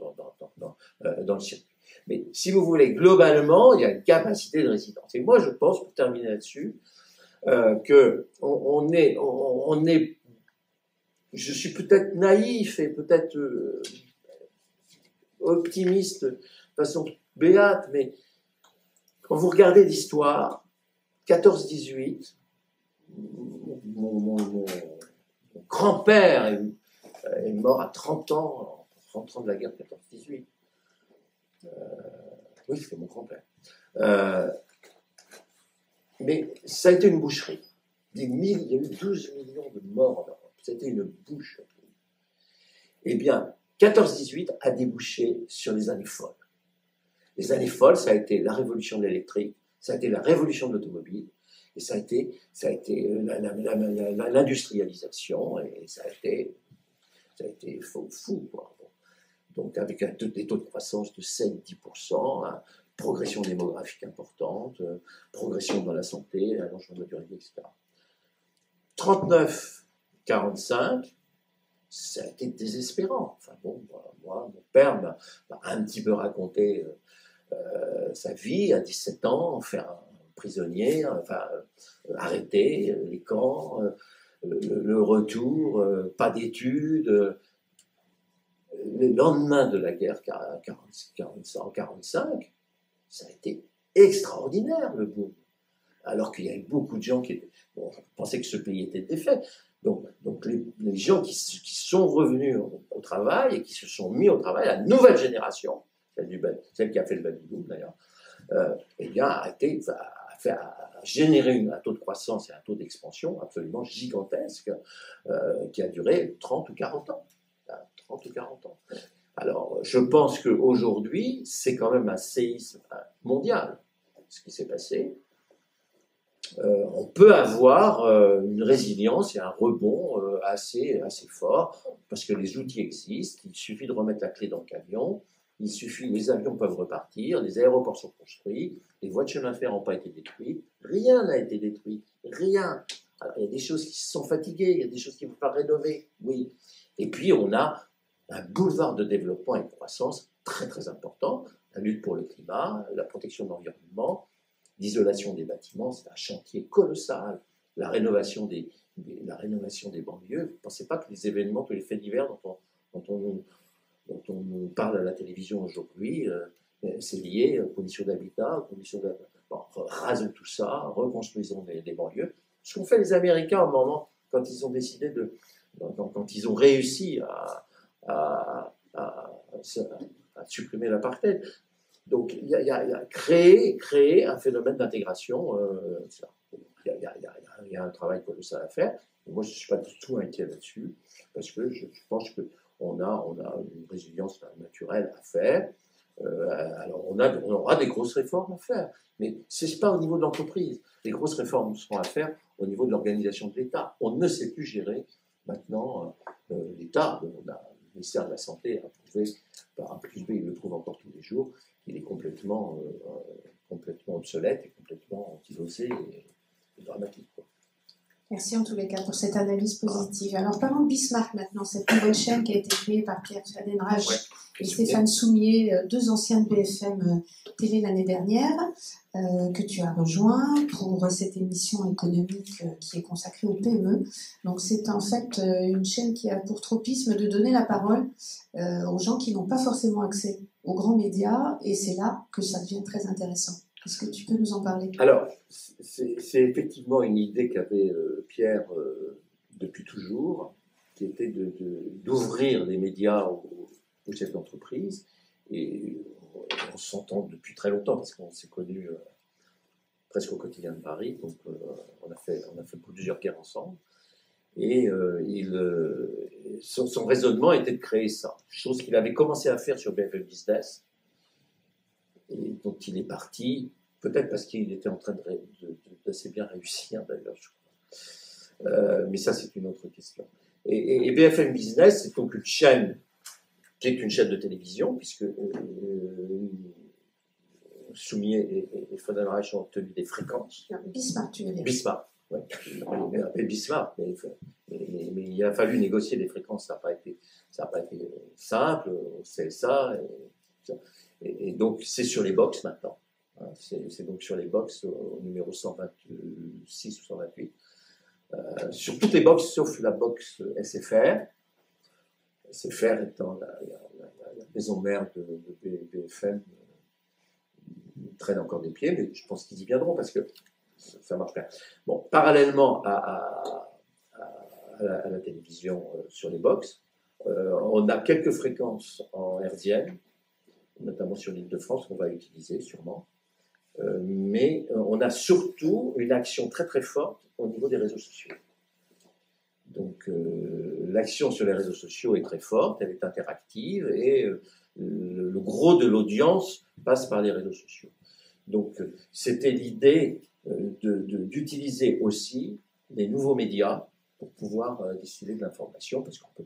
dans le circuit. Mais si vous voulez, globalement, il y a une capacité de résidence. Et moi, je pense, pour terminer là-dessus, que je suis peut-être naïf et peut-être optimiste de façon béate, mais quand vous regardez l'histoire, 14-18, mon grand-père est mort à 30 ans, en rentrant de la guerre de 14-18. Oui, c'est mon grand-père. Mais ça a été une boucherie. Il y a eu 12 millions de morts en Europe. C'était une boucherie. Eh bien, 14-18 a débouché sur les années folles. Les années folles, ça a été la révolution de l'électrique, ça a été la révolution de l'automobile, et ça a été l'industrialisation, et ça a été fou, quoi. Donc avec des taux de croissance de 7-10%, progression démographique importante, progression dans la santé, allongement de la durée de vie, etc. 39-45, ça a été désespérant. Enfin bon, moi, mon père m'a un petit peu raconté sa vie à 17 ans, faire un prisonnier, arrêté, les camps, le retour, pas d'études. Le lendemain de la guerre 1945, ça a été extraordinaire, le boom. Alors qu'il y avait beaucoup de gens qui pensaient que ce pays était défait. Donc les gens qui sont revenus au travail et qui se sont mis au travail, la nouvelle génération, celle qui a fait le baby boom d'ailleurs, eh bien, a généré un taux de croissance et un taux d'expansion absolument gigantesque qui a duré 30 ou 40 ans. 30 ou 40 ans. Alors, je pense qu'aujourd'hui, c'est quand même un séisme mondial, ce qui s'est passé. On peut avoir une résilience et un rebond assez fort, parce que les outils existent, il suffit de remettre la clé dans le camion, les avions peuvent repartir, les aéroports sont construits, les voies de chemin de fer n'ont pas été détruites, rien n'a été détruit, rien. Alors, il y a des choses qui se sont fatiguées, il y a des choses qui ne vont pas rénover, oui. Et puis, on a un boulevard de développement et de croissance très très important, la lutte pour le climat, la protection de l'environnement, l'isolation des bâtiments, c'est un chantier colossal, la rénovation des banlieues. Vous ne pensez pas que les événements, que les faits divers dont on nous parle à la télévision aujourd'hui, c'est lié aux conditions d'habitat, rasons tout ça, reconstruisons des banlieues. Ce qu'ont fait les Américains au moment, quand ils ont décidé quand ils ont réussi à supprimer l'apartheid. Donc, il y a créé un phénomène d'intégration. Il y a il y a un travail colossal à faire. Et moi, je ne suis pas du tout inquiet là-dessus, parce que je pense qu'on a une résilience naturelle à faire. Alors, on aura des grosses réformes à faire, mais ce n'est pas au niveau de l'entreprise. Les grosses réformes seront à faire au niveau de l'organisation de l'État. On ne sait plus gérer maintenant l'État. Le ministère de la Santé a prouvé, par A plus B, il le prouve encore tous les jours, qu'il est complètement obsolète et complètement antilosé et dramatique, quoi. Merci en tous les cas pour cette analyse positive. Alors parlons de Bismarck maintenant, cette nouvelle chaîne qui a été créée par Pierre Fadenrage et Stéphane Soumier, deux anciens de BFM TV l'année dernière, que tu as rejoint pour cette émission économique qui est consacrée aux PME. Donc c'est en fait une chaîne qui a pour tropisme de donner la parole aux gens qui n'ont pas forcément accès aux grands médias, et c'est là que ça devient très intéressant. Est-ce que tu peux nous en parler? Alors, c'est effectivement une idée qu'avait Pierre depuis toujours, qui était d'ouvrir les médias aux chefs d'entreprise. Et on s'entend depuis très longtemps, parce qu'on s'est connus presque au quotidien de Paris, donc on a fait plusieurs guerres ensemble. Et son raisonnement était de créer ça, chose qu'il avait commencé à faire sur BFM Business, et dont il est parti, peut-être parce qu'il était en train d'assez bien réussir d'ailleurs, je crois. Mais ça, c'est une autre question. Et BFM Business, c'est donc une chaîne qui est une chaîne de télévision, puisque Soumier et Fadenrage ont obtenu des fréquences. Non, Bismarck, tu veux dire. Bismarck, oui. On appelle Bismarck, mais il a fallu négocier des fréquences, ça n'a pas été simple, au CSA, et donc c'est sur les box maintenant. C'est donc sur les box au numéro 126 ou 128. Sur toutes les box sauf la box SFR. SFR étant la maison mère de BFM, traîne encore des pieds, mais je pense qu'ils y viendront parce que ça marche bien. Bon, parallèlement à la télévision sur les box, on a quelques fréquences en hertzienne, notamment sur l'Île-de-France, qu'on va utiliser sûrement. Mais on a surtout une action très très forte au niveau des réseaux sociaux. Donc l'action sur les réseaux sociaux est très forte, elle est interactive et le gros de l'audience passe par les réseaux sociaux. Donc c'était l'idée d'utiliser aussi les nouveaux médias pour pouvoir distiller de l'information, parce qu'on ne peut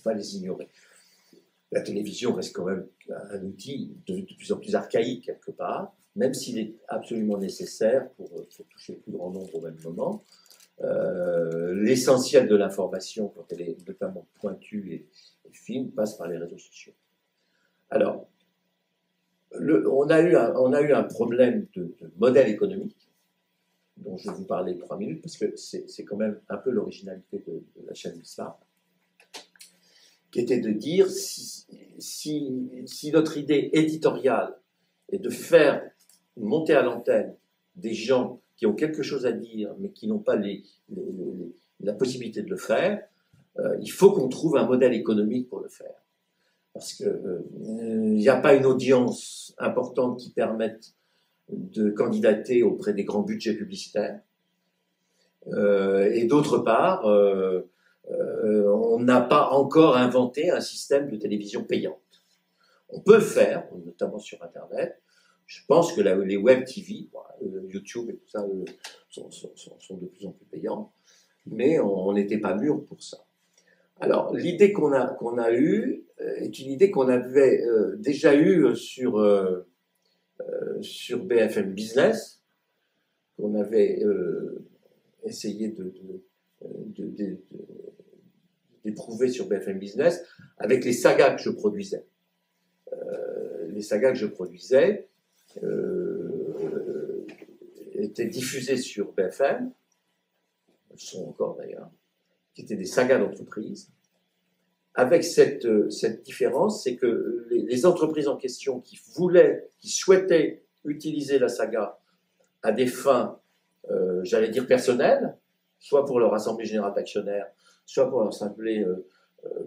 pas les ignorer. La télévision reste quand même un outil de plus en plus archaïque quelque part, même s'il est absolument nécessaire pour toucher le plus grand nombre au même moment. L'essentiel de l'information, quand elle est notamment pointue et fine, passe par les réseaux sociaux. Alors, on a eu un problème de modèle économique, dont je vais vous parler 3 minutes, parce que c'est quand même un peu l'originalité de la chaîne Bismarck, qui était de dire si notre idée éditoriale est de faire monter à l'antenne des gens qui ont quelque chose à dire, mais qui n'ont pas la possibilité de le faire, il faut qu'on trouve un modèle économique pour le faire. Parce qu'il n'y a pas une audience importante qui permette de candidater auprès des grands budgets publicitaires. Et d'autre part, on n'a pas encore inventé un système de télévision payante. On peut le faire, notamment sur Internet. Je pense que les web TV, YouTube et tout ça, sont de plus en plus payants, mais on n'était pas mûr pour ça. Alors, l'idée qu'on a eue est une idée qu'on avait déjà eue sur BFM Business, qu'on avait essayé d'éprouver sur BFM Business avec les sagas que je produisais. Les sagas que je produisais étaient diffusées sur BFM, elles sont encore d'ailleurs, qui étaient des sagas d'entreprise, avec cette différence, c'est que les entreprises en question qui souhaitaient utiliser la saga à des fins, j'allais dire personnelles, soit pour leur assemblée générale d'actionnaires, soit pour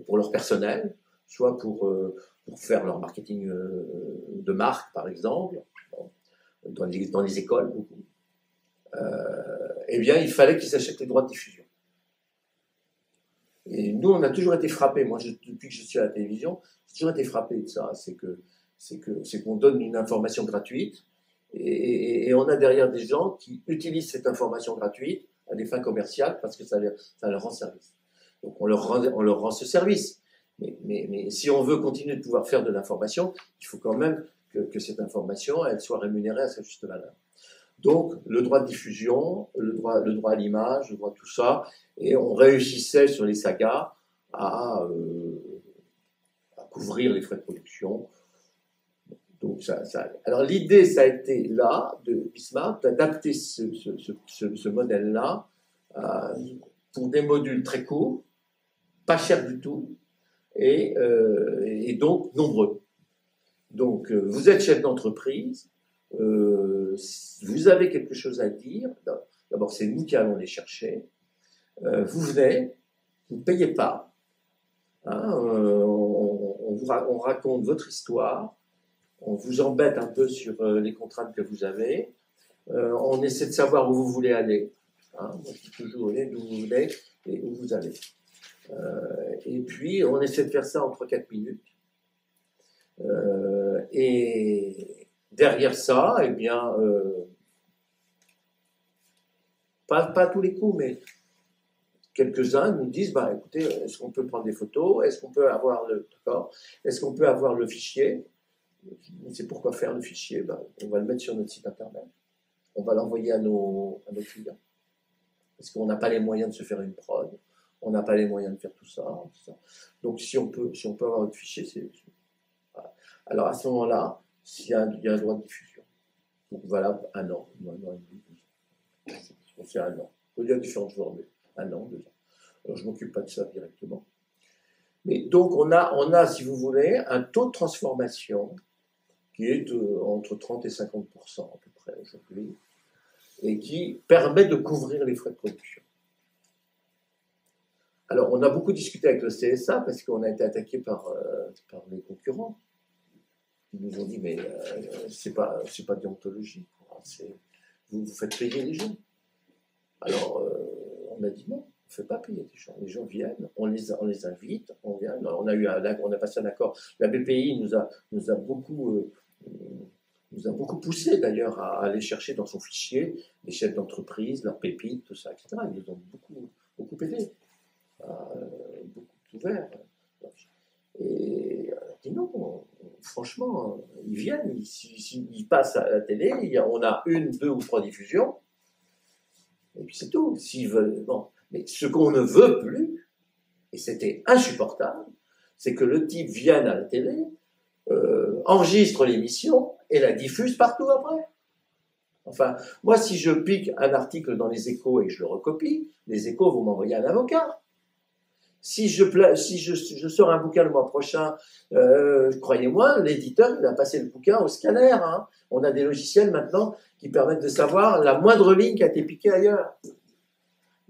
pour leur personnel, soit pour faire leur marketing de marque, par exemple, dans les écoles, beaucoup. eh bien, il fallait qu'ils achètent les droits de diffusion. Et nous, on a toujours été frappés. Moi, depuis que je suis à la télévision, j'ai toujours été frappé de ça. C'est qu'on donne une information gratuite et on a derrière des gens qui utilisent cette information gratuite à des fins commerciales parce que ça leur rend service. Donc, on leur rend ce service. Mais si on veut continuer de pouvoir faire de l'information, il faut quand même que cette information, elle soit rémunérée à sa juste valeur. Donc, le droit de diffusion, le droit à l'image, le droit à tout ça, et on réussissait sur les sagas à couvrir les frais de production. Donc, alors, l'idée, ça a été là, de Bismarck, d'adapter ce modèle-là pour des modules très courts, pas chers du tout, et donc nombreux. Donc, vous êtes chef d'entreprise, vous avez quelque chose à dire, d'abord c'est nous qui allons les chercher, vous venez, vous ne payez pas, hein, on raconte votre histoire, on vous embête un peu sur les contraintes que vous avez, on essaie de savoir où vous voulez aller, hein, moi je dis toujours d'où vous venez et où vous allez. Et puis on essaie de faire ça en 3-4 minutes. Et derrière ça, eh bien, pas à tous les coups, mais quelques-uns nous disent, bah, écoutez, est-ce qu'on peut prendre des photos? Est-ce qu'on peut avoir Est-ce qu'on peut avoir le fichier? C'est pourquoi faire le fichier? Bah, on va le mettre sur notre site internet. On va l'envoyer à nos clients. Parce qu'on n'a pas les moyens de se faire une prod. On n'a pas les moyens de faire tout ça. Donc, si on peut avoir le fichier, voilà. Alors, à ce moment-là, il y a un droit de diffusion. Donc, voilà, un an et demi. C'est un an. Il y a différentes formules. Un an, 2 ans. Alors, je ne m'occupe pas de ça directement. Mais donc, on a, si vous voulez, un taux de transformation qui est entre 30 et 50% à peu près aujourd'hui, et qui permet de couvrir les frais de production. Alors, on a beaucoup discuté avec le CSA parce qu'on a été attaqué par les concurrents. Ils nous ont dit, mais c'est pas déontologique. Vous faites payer les gens. Alors, on a dit non, on ne fait pas payer les gens. Les gens viennent, on les invite, on vient. On a passé un accord. La BPI nous a beaucoup poussé d'ailleurs à aller chercher dans son fichier les chefs d'entreprise, leurs pépites, tout ça, etc. Ils nous ont beaucoup aidé, beaucoup ouvert. Et on a dit non, franchement, ils viennent, ils passent à la télé, on a 1, 2 ou 3 diffusions, et puis c'est tout. S'ils veulent, bon. Mais ce qu'on ne veut plus, et c'était insupportable, c'est que le type vienne à la télé, enregistre l'émission et la diffuse partout après. Enfin, moi, si je pique un article dans les Échos et que je le recopie, les Échos vont m'envoyer un avocat. Si je sors un bouquin le mois prochain, croyez-moi, l'éditeur, il a passé le bouquin au scanner. Hein. On a des logiciels maintenant qui permettent de savoir la moindre ligne qui a été piquée ailleurs.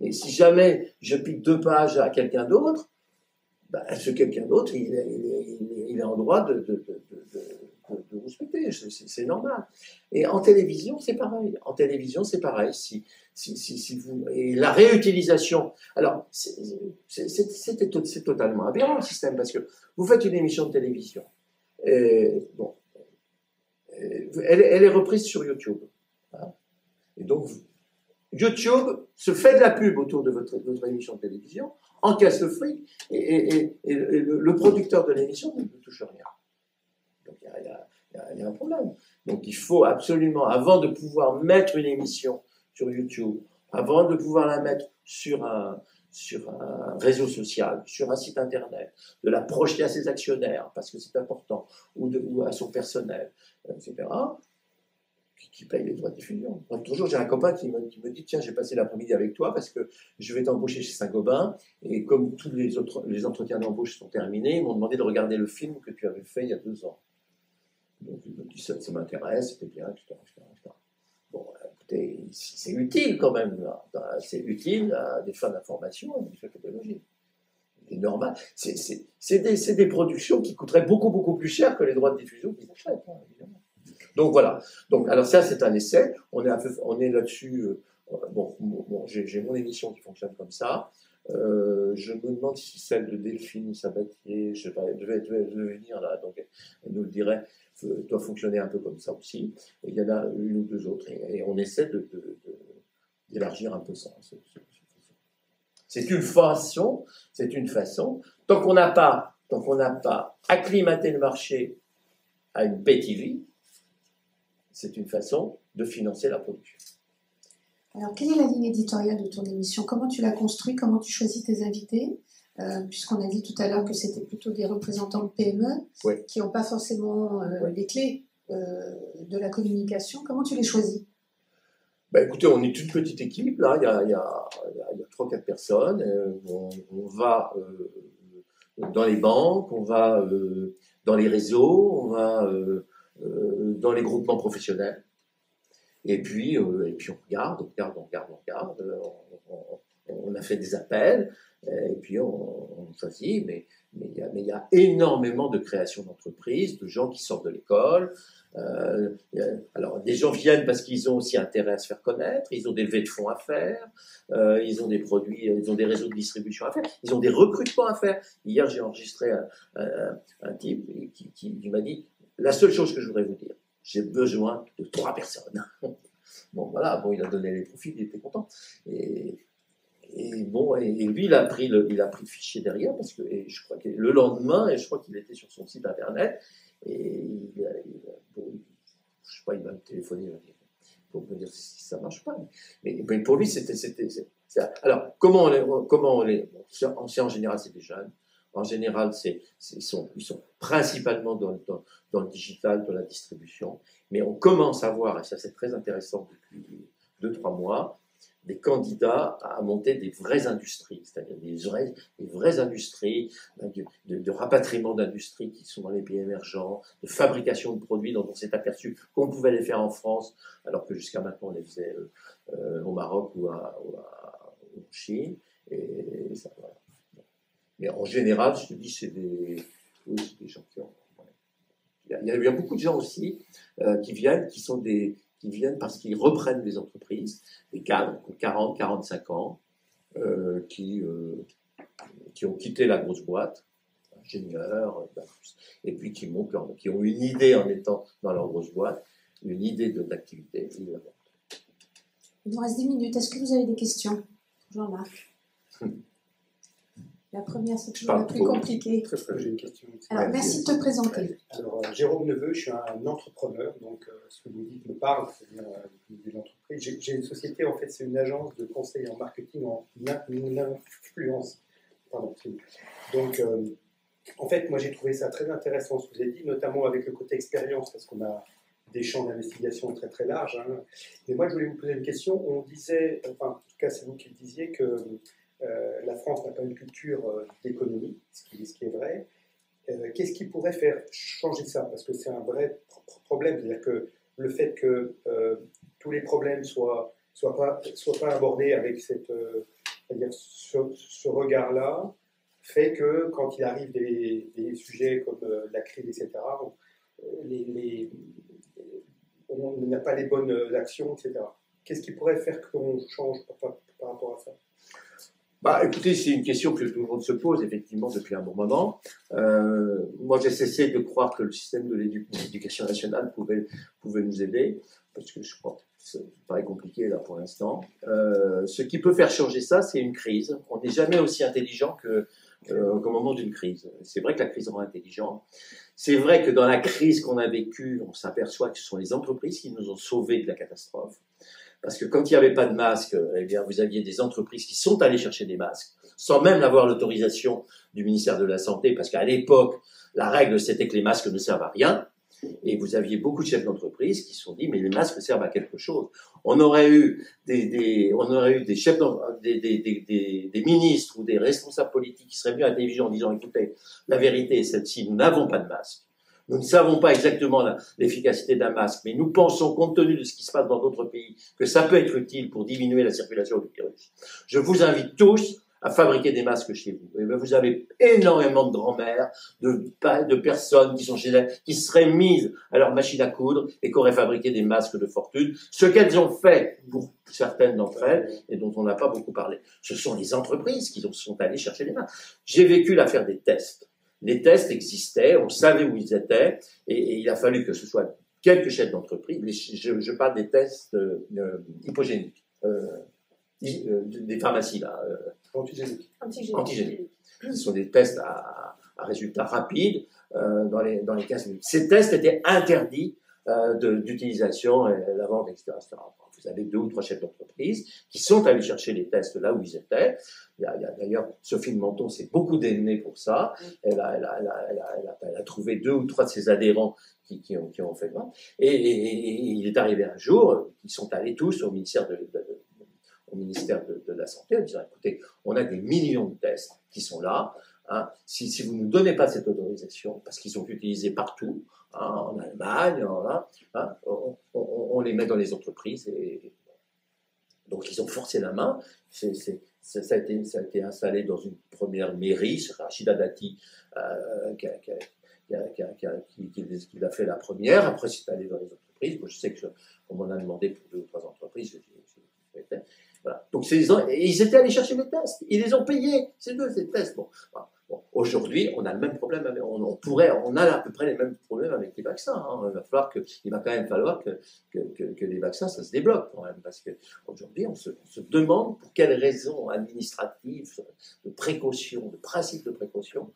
Et si jamais je pique 2 pages à quelqu'un d'autre, ben, ce quelqu'un d'autre, il est en droit de vous respecter, c'est normal. Et en télévision, c'est pareil. En télévision, c'est pareil. Et la réutilisation, alors, c'est totalement aberrant le système, parce que vous faites une émission de télévision, bon, elle est reprise sur YouTube. Hein, et donc, YouTube se fait de la pub autour de votre émission de télévision, encaisse le fric, et le producteur de l'émission ne touche rien. Donc il y a un problème. Donc il faut absolument, avant de pouvoir mettre une émission sur YouTube, avant de pouvoir la mettre sur un réseau social, sur un site internet, de la projeter à ses actionnaires, parce que c'est important, ou à son personnel, etc., qui paye les droits de diffusion. L'autre jour, j'ai un copain qui me dit, tiens, j'ai passé l'après-midi avec toi parce que je vais t'embaucher chez Saint-Gobain, et comme tous les entretiens d'embauche sont terminés, ils m'ont demandé de regarder le film que tu avais fait il y a 2 ans. Donc, il me dit, ça m'intéresse, c'était bien, etc. Bon, écoutez, c'est utile quand même, là. C'est utile à des fins d'information, à des fins pédagogiques. C'est normal. C'est des productions qui coûteraient beaucoup plus cher que les droits de diffusion qu'ils achètent, hein, évidemment. Donc voilà. Donc alors ça c'est un essai. On est là-dessus. J'ai mon émission qui fonctionne comme ça. Je me demande si celle de Delphine Sabatier, je sais pas, devait venir là, donc elle nous le dirait, doit fonctionner un peu comme ça aussi. Et il y en a une ou deux autres, et on essaie d'élargir un peu ça. C'est une façon. Tant qu'on n'a pas acclimaté le marché à une paix TV, c'est une façon de financer la production. Alors, quelle est la ligne éditoriale de ton émission? Comment tu l'as construit? Comment tu choisis tes invités? Puisqu'on a dit tout à l'heure que c'était plutôt des représentants de PME oui. qui n'ont pas forcément les clés de la communication. Comment tu les choisis? Ben, écoutez, on est une petite équipe, là, il y a 3-4 personnes. On va dans les banques, on va dans les réseaux, on va dans les groupements professionnels. Et puis on regarde. On a fait des appels, et puis on choisit, mais il y a énormément de création d'entreprises, de gens qui sortent de l'école. Alors, des gens viennent parce qu'ils ont aussi intérêt à se faire connaître, ils ont des levées de fonds à faire, ils ont des produits, ils ont des réseaux de distribution à faire, ils ont des recrutements à faire. Hier, j'ai enregistré un type qui m'a dit, la seule chose que je voudrais vous dire, j'ai besoin de 3 personnes. Bon, il a donné les profils, il était content. Et lui, il a pris le fichier derrière, parce que je crois que le lendemain, je crois qu'il était sur son site internet, et je sais pas, il va me téléphoner pour me dire si ça marche pas. Mais pour lui, c'était ça. Alors, comment on les en général, c'est des jeunes. En général, ils sont principalement dans le digital, dans la distribution. Mais on commence à voir, et ça c'est très intéressant depuis 2-3 mois, des candidats à monter des vraies industries, c'est-à-dire des vraies industries, de rapatriement d'industries qui sont dans les pays émergents, de fabrication de produits dont on s'est aperçu qu'on pouvait les faire en France, alors que jusqu'à maintenant on les faisait au Maroc ou en Chine. Et ça, voilà. Mais en général, je te dis, c'est des gens qui ont... Il y a beaucoup de gens aussi qui viennent parce qu'ils reprennent des entreprises, des cadres qui ont 40, 45 ans, qui ont quitté la grosse boîte, ingénieurs, et puis qui ont une idée en étant dans leur grosse boîte, une idée d'activité. Il nous reste 10 minutes. Est-ce que vous avez des questions, Jean-Marc? La première, c'est toujours la plus compliquée. J'ai une question. Alors, merci de te présenter. Alors, Jérôme Neveu, je suis un entrepreneur, donc ce que vous dites me parle, c'est-à-dire d'une entreprise. J'ai une société, en fait, c'est une agence de conseil en marketing en influence. Pardon. Donc, en fait, moi, j'ai trouvé ça très intéressant, ce que vous avez dit, notamment avec le côté expérience, parce qu'on a des champs d'investigation très, très larges. Hein. Mais moi, je voulais vous poser une question. On disait, enfin, en tout cas, c'est vous qui le disiez, que la France n'a pas une culture d'économie, ce qui est vrai. Qu'est-ce qui pourrait faire changer ça? Parce que c'est un vrai problème, c'est-à-dire que le fait que tous les problèmes soient pas abordés avec ce regard-là, fait que quand il arrive des sujets comme la crise, etc., on n'a pas les bonnes actions, etc. Qu'est-ce qui pourrait faire qu'on change par rapport à ça? Écoutez, c'est une question que tout le monde se pose, effectivement, depuis un bon moment. Moi, j'ai cessé de croire que le système de l'éducation nationale pouvait nous aider, parce que je crois que ça paraît compliqué, là, pour l'instant. Ce qui peut faire changer ça, c'est une crise. On n'est jamais aussi intelligent qu'au moment d'une crise. C'est vrai que la crise rend intelligent. C'est vrai que dans la crise qu'on a vécue, on s'aperçoit que ce sont les entreprises qui nous ont sauvés de la catastrophe. Parce que quand il n'y avait pas de masques, eh bien, vous aviez des entreprises qui sont allées chercher des masques, sans même avoir l'autorisation du ministère de la Santé, parce qu'à l'époque, la règle, c'était que les masques ne servent à rien. Et vous aviez beaucoup de chefs d'entreprise qui se sont dit, mais les masques servent à quelque chose. On aurait eu des chefs, des ministres ou des responsables politiques qui seraient mieux intelligents en disant, écoutez, la vérité est celle-ci, nous n'avons pas de masque. Nous ne savons pas exactement l'efficacité d'un masque, mais nous pensons, compte tenu de ce qui se passe dans d'autres pays, que ça peut être utile pour diminuer la circulation du virus. Je vous invite tous à fabriquer des masques chez vous. Et bien, vous avez énormément de grand-mères, de personnes qui sont chez elles, qui seraient mises à leur machine à coudre et qui auraient fabriqué des masques de fortune. Ce qu'elles ont fait pour certaines d'entre elles et dont on n'a pas beaucoup parlé. Ce sont les entreprises qui sont allées chercher les masques. J'ai vécu l'affaire des tests. Les tests existaient, on savait où ils étaient et il a fallu que ce soit quelques chefs d'entreprise. Je parle des tests hypogéniques. Des pharmacies là, antigéniques. Ce sont des tests à résultats rapides dans les 15 minutes. Ces tests étaient interdits d'utilisation, la vente, etc., etc. Vous avez 2 ou 3 chefs d'entreprise qui sont allés chercher les tests là où ils étaient. Il y a d'ailleurs Sophie de Menton s'est beaucoup démenée pour ça. Elle a trouvé 2 ou 3 de ses adhérents qui ont fait ça. Et il est arrivé un jour, ils sont allés tous au ministère de la Santé en disant, écoutez, on a des millions de tests qui sont là. Hein, si vous ne nous donnez pas cette autorisation, parce qu'ils sont utilisés partout, hein, en Allemagne, on les met dans les entreprises. Donc ils ont forcé la main. Ça a été installé dans une première mairie, c'est Rachida Dati qui a fait la première. Après c'est allé dans les entreprises. Moi je sais qu'on m'en a demandé pour 2 ou 3 entreprises. Voilà. Donc ils étaient allés chercher les tests, ils les ont payés, ces tests. Bon, aujourd'hui, on a le même problème, on a à peu près les mêmes problèmes avec les vaccins. Hein. Il va quand même falloir que les vaccins, ça se débloque quand même, parce qu'aujourd'hui, on se demande pour quelles raisons administratives, de précaution, de principe de précaution.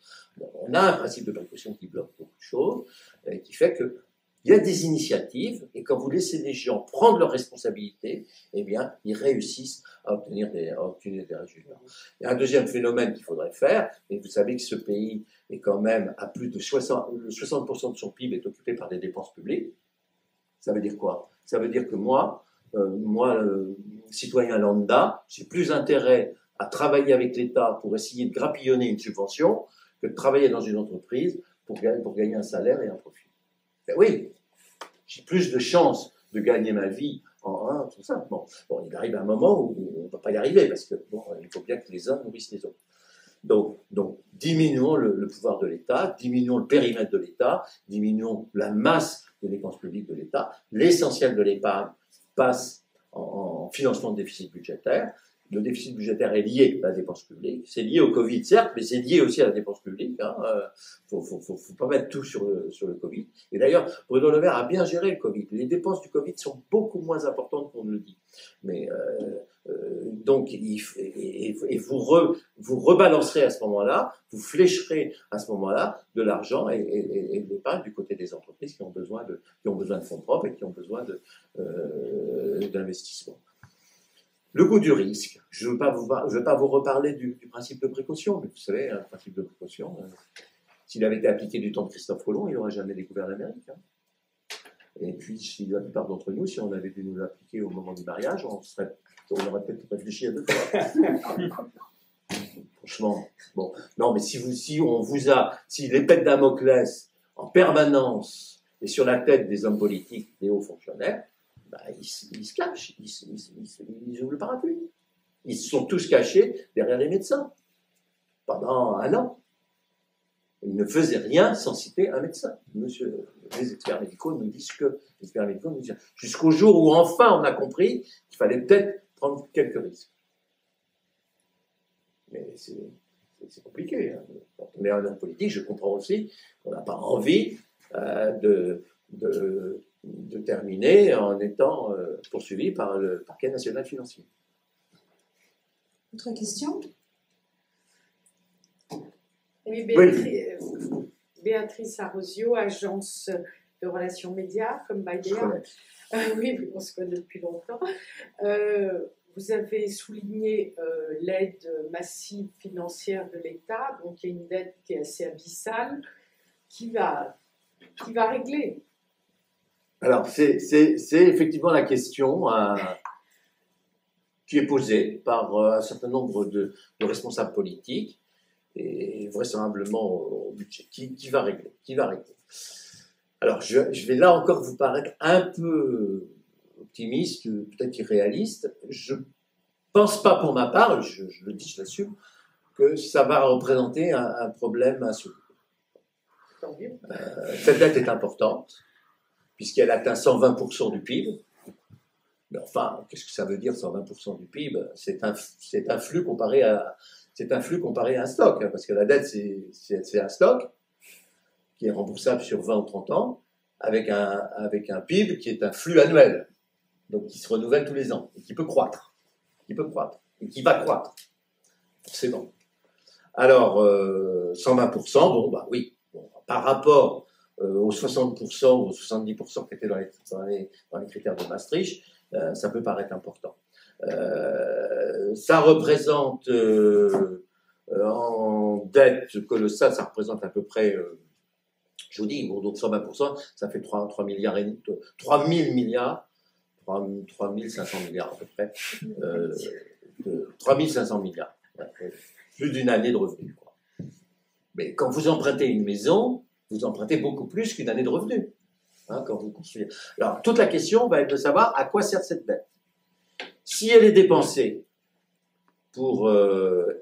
On a un principe de précaution qui bloque beaucoup de choses, et qui fait que il y a des initiatives, et quand vous laissez les gens prendre leurs responsabilités, eh bien, ils réussissent à obtenir des résultats. Il y a un deuxième phénomène qu'il faudrait faire, et vous savez que ce pays est quand même à plus de 60% de son PIB est occupé par des dépenses publiques. Ça veut dire quoi? Ça veut dire que moi, citoyen lambda, j'ai plus intérêt à travailler avec l'État pour essayer de grappillonner une subvention que de travailler dans une entreprise pour gagner un salaire et un profit. Ben oui, j'ai plus de chances de gagner ma vie en tout ça. Bon, il arrive un moment où on ne va pas y arriver parce que il faut bien que les uns nourrissent les autres. Donc diminuons le pouvoir de l'État, diminuons le périmètre de l'État, diminuons la masse des dépenses publiques de l'État. L'essentiel de l'épargne passe en financement de déficit budgétaire. Le déficit budgétaire est lié à la dépense publique. C'est lié au Covid, certes, mais c'est lié aussi à la dépense publique. Hein. Faut pas mettre tout sur le Covid. Et d'ailleurs, Bruno Le Maire a bien géré le Covid. Les dépenses du Covid sont beaucoup moins importantes qu'on ne le dit. Mais donc, vous rebalancerez à ce moment-là, vous flécherez à ce moment-là de l'argent et de l'épargne du côté des entreprises qui ont besoin de fonds propres et qui ont besoin d'investissement. Le coût du risque. Je ne veux pas vous reparler du principe de précaution, mais vous savez, un principe de précaution, s'il avait été appliqué du temps de Christophe Colomb, il n'aurait jamais découvert l'Amérique. Hein. Et puis, si la plupart d'entre nous, si on avait dû nous l'appliquer au moment du mariage, on aurait peut-être réfléchi à 2 fois. Franchement, bon. Non, mais si l'épée de Damoclès en permanence est sur la tête des hommes politiques, des hauts fonctionnaires, ils se cachent, ils ouvrent le parapluie. Ils se sont tous cachés derrière les médecins pendant 1 an. Ils ne faisaient rien sans citer un médecin. Les experts médicaux nous disent jusqu'au jour où enfin on a compris qu'il fallait peut-être prendre quelques risques. Mais c'est compliqué. Hein. Quand on est un homme politique, je comprends aussi qu'on n'a pas envie de terminer en étant poursuivi par le parquet national financier. Autre question? Oui, Béatrice Arrosio, agence de relations médias comme ByDea. Oui, on se connaît depuis longtemps. Vous avez souligné l'aide massive financière de l'État, donc il y a une dette qui est assez abyssale, qui va régler. Alors, c'est effectivement la question qui est posée par un certain nombre de responsables politiques et vraisemblablement au budget. Qui va régler? Alors, je vais là encore vous paraître un peu optimiste, peut-être irréaliste. Je pense pas pour ma part, je le dis, je l'assume, que ça va représenter un problème insoluble. Cette dette est importante, puisqu'elle atteint 120% du PIB. Mais enfin, qu'est-ce que ça veut dire 120% du PIB? C'est un flux comparé à un stock, hein, parce que la dette, c'est un stock qui est remboursable sur 20 ou 30 ans, avec un PIB qui est un flux annuel, donc qui se renouvelle tous les ans, et qui peut croître, et qui va croître, forcément. Alors, 120%, bon, bah oui, bon, par rapport aux 60% ou aux 70% qui étaient dans les critères de Maastricht, ça peut paraître important. Ça représente, en dette colossale, ça représente à peu près, je vous dis, bon, donc 120%, ça fait 3 milliards et 3 000 milliards, 3 500 milliards à peu près, 3 500 milliards, plus d'une année de revenus, quoi. Mais quand vous empruntez une maison, vous empruntez beaucoup plus qu'une année de revenus, hein, quand vous construisez. Alors, toute la question va être de savoir à quoi sert cette dette. Si elle est dépensée pour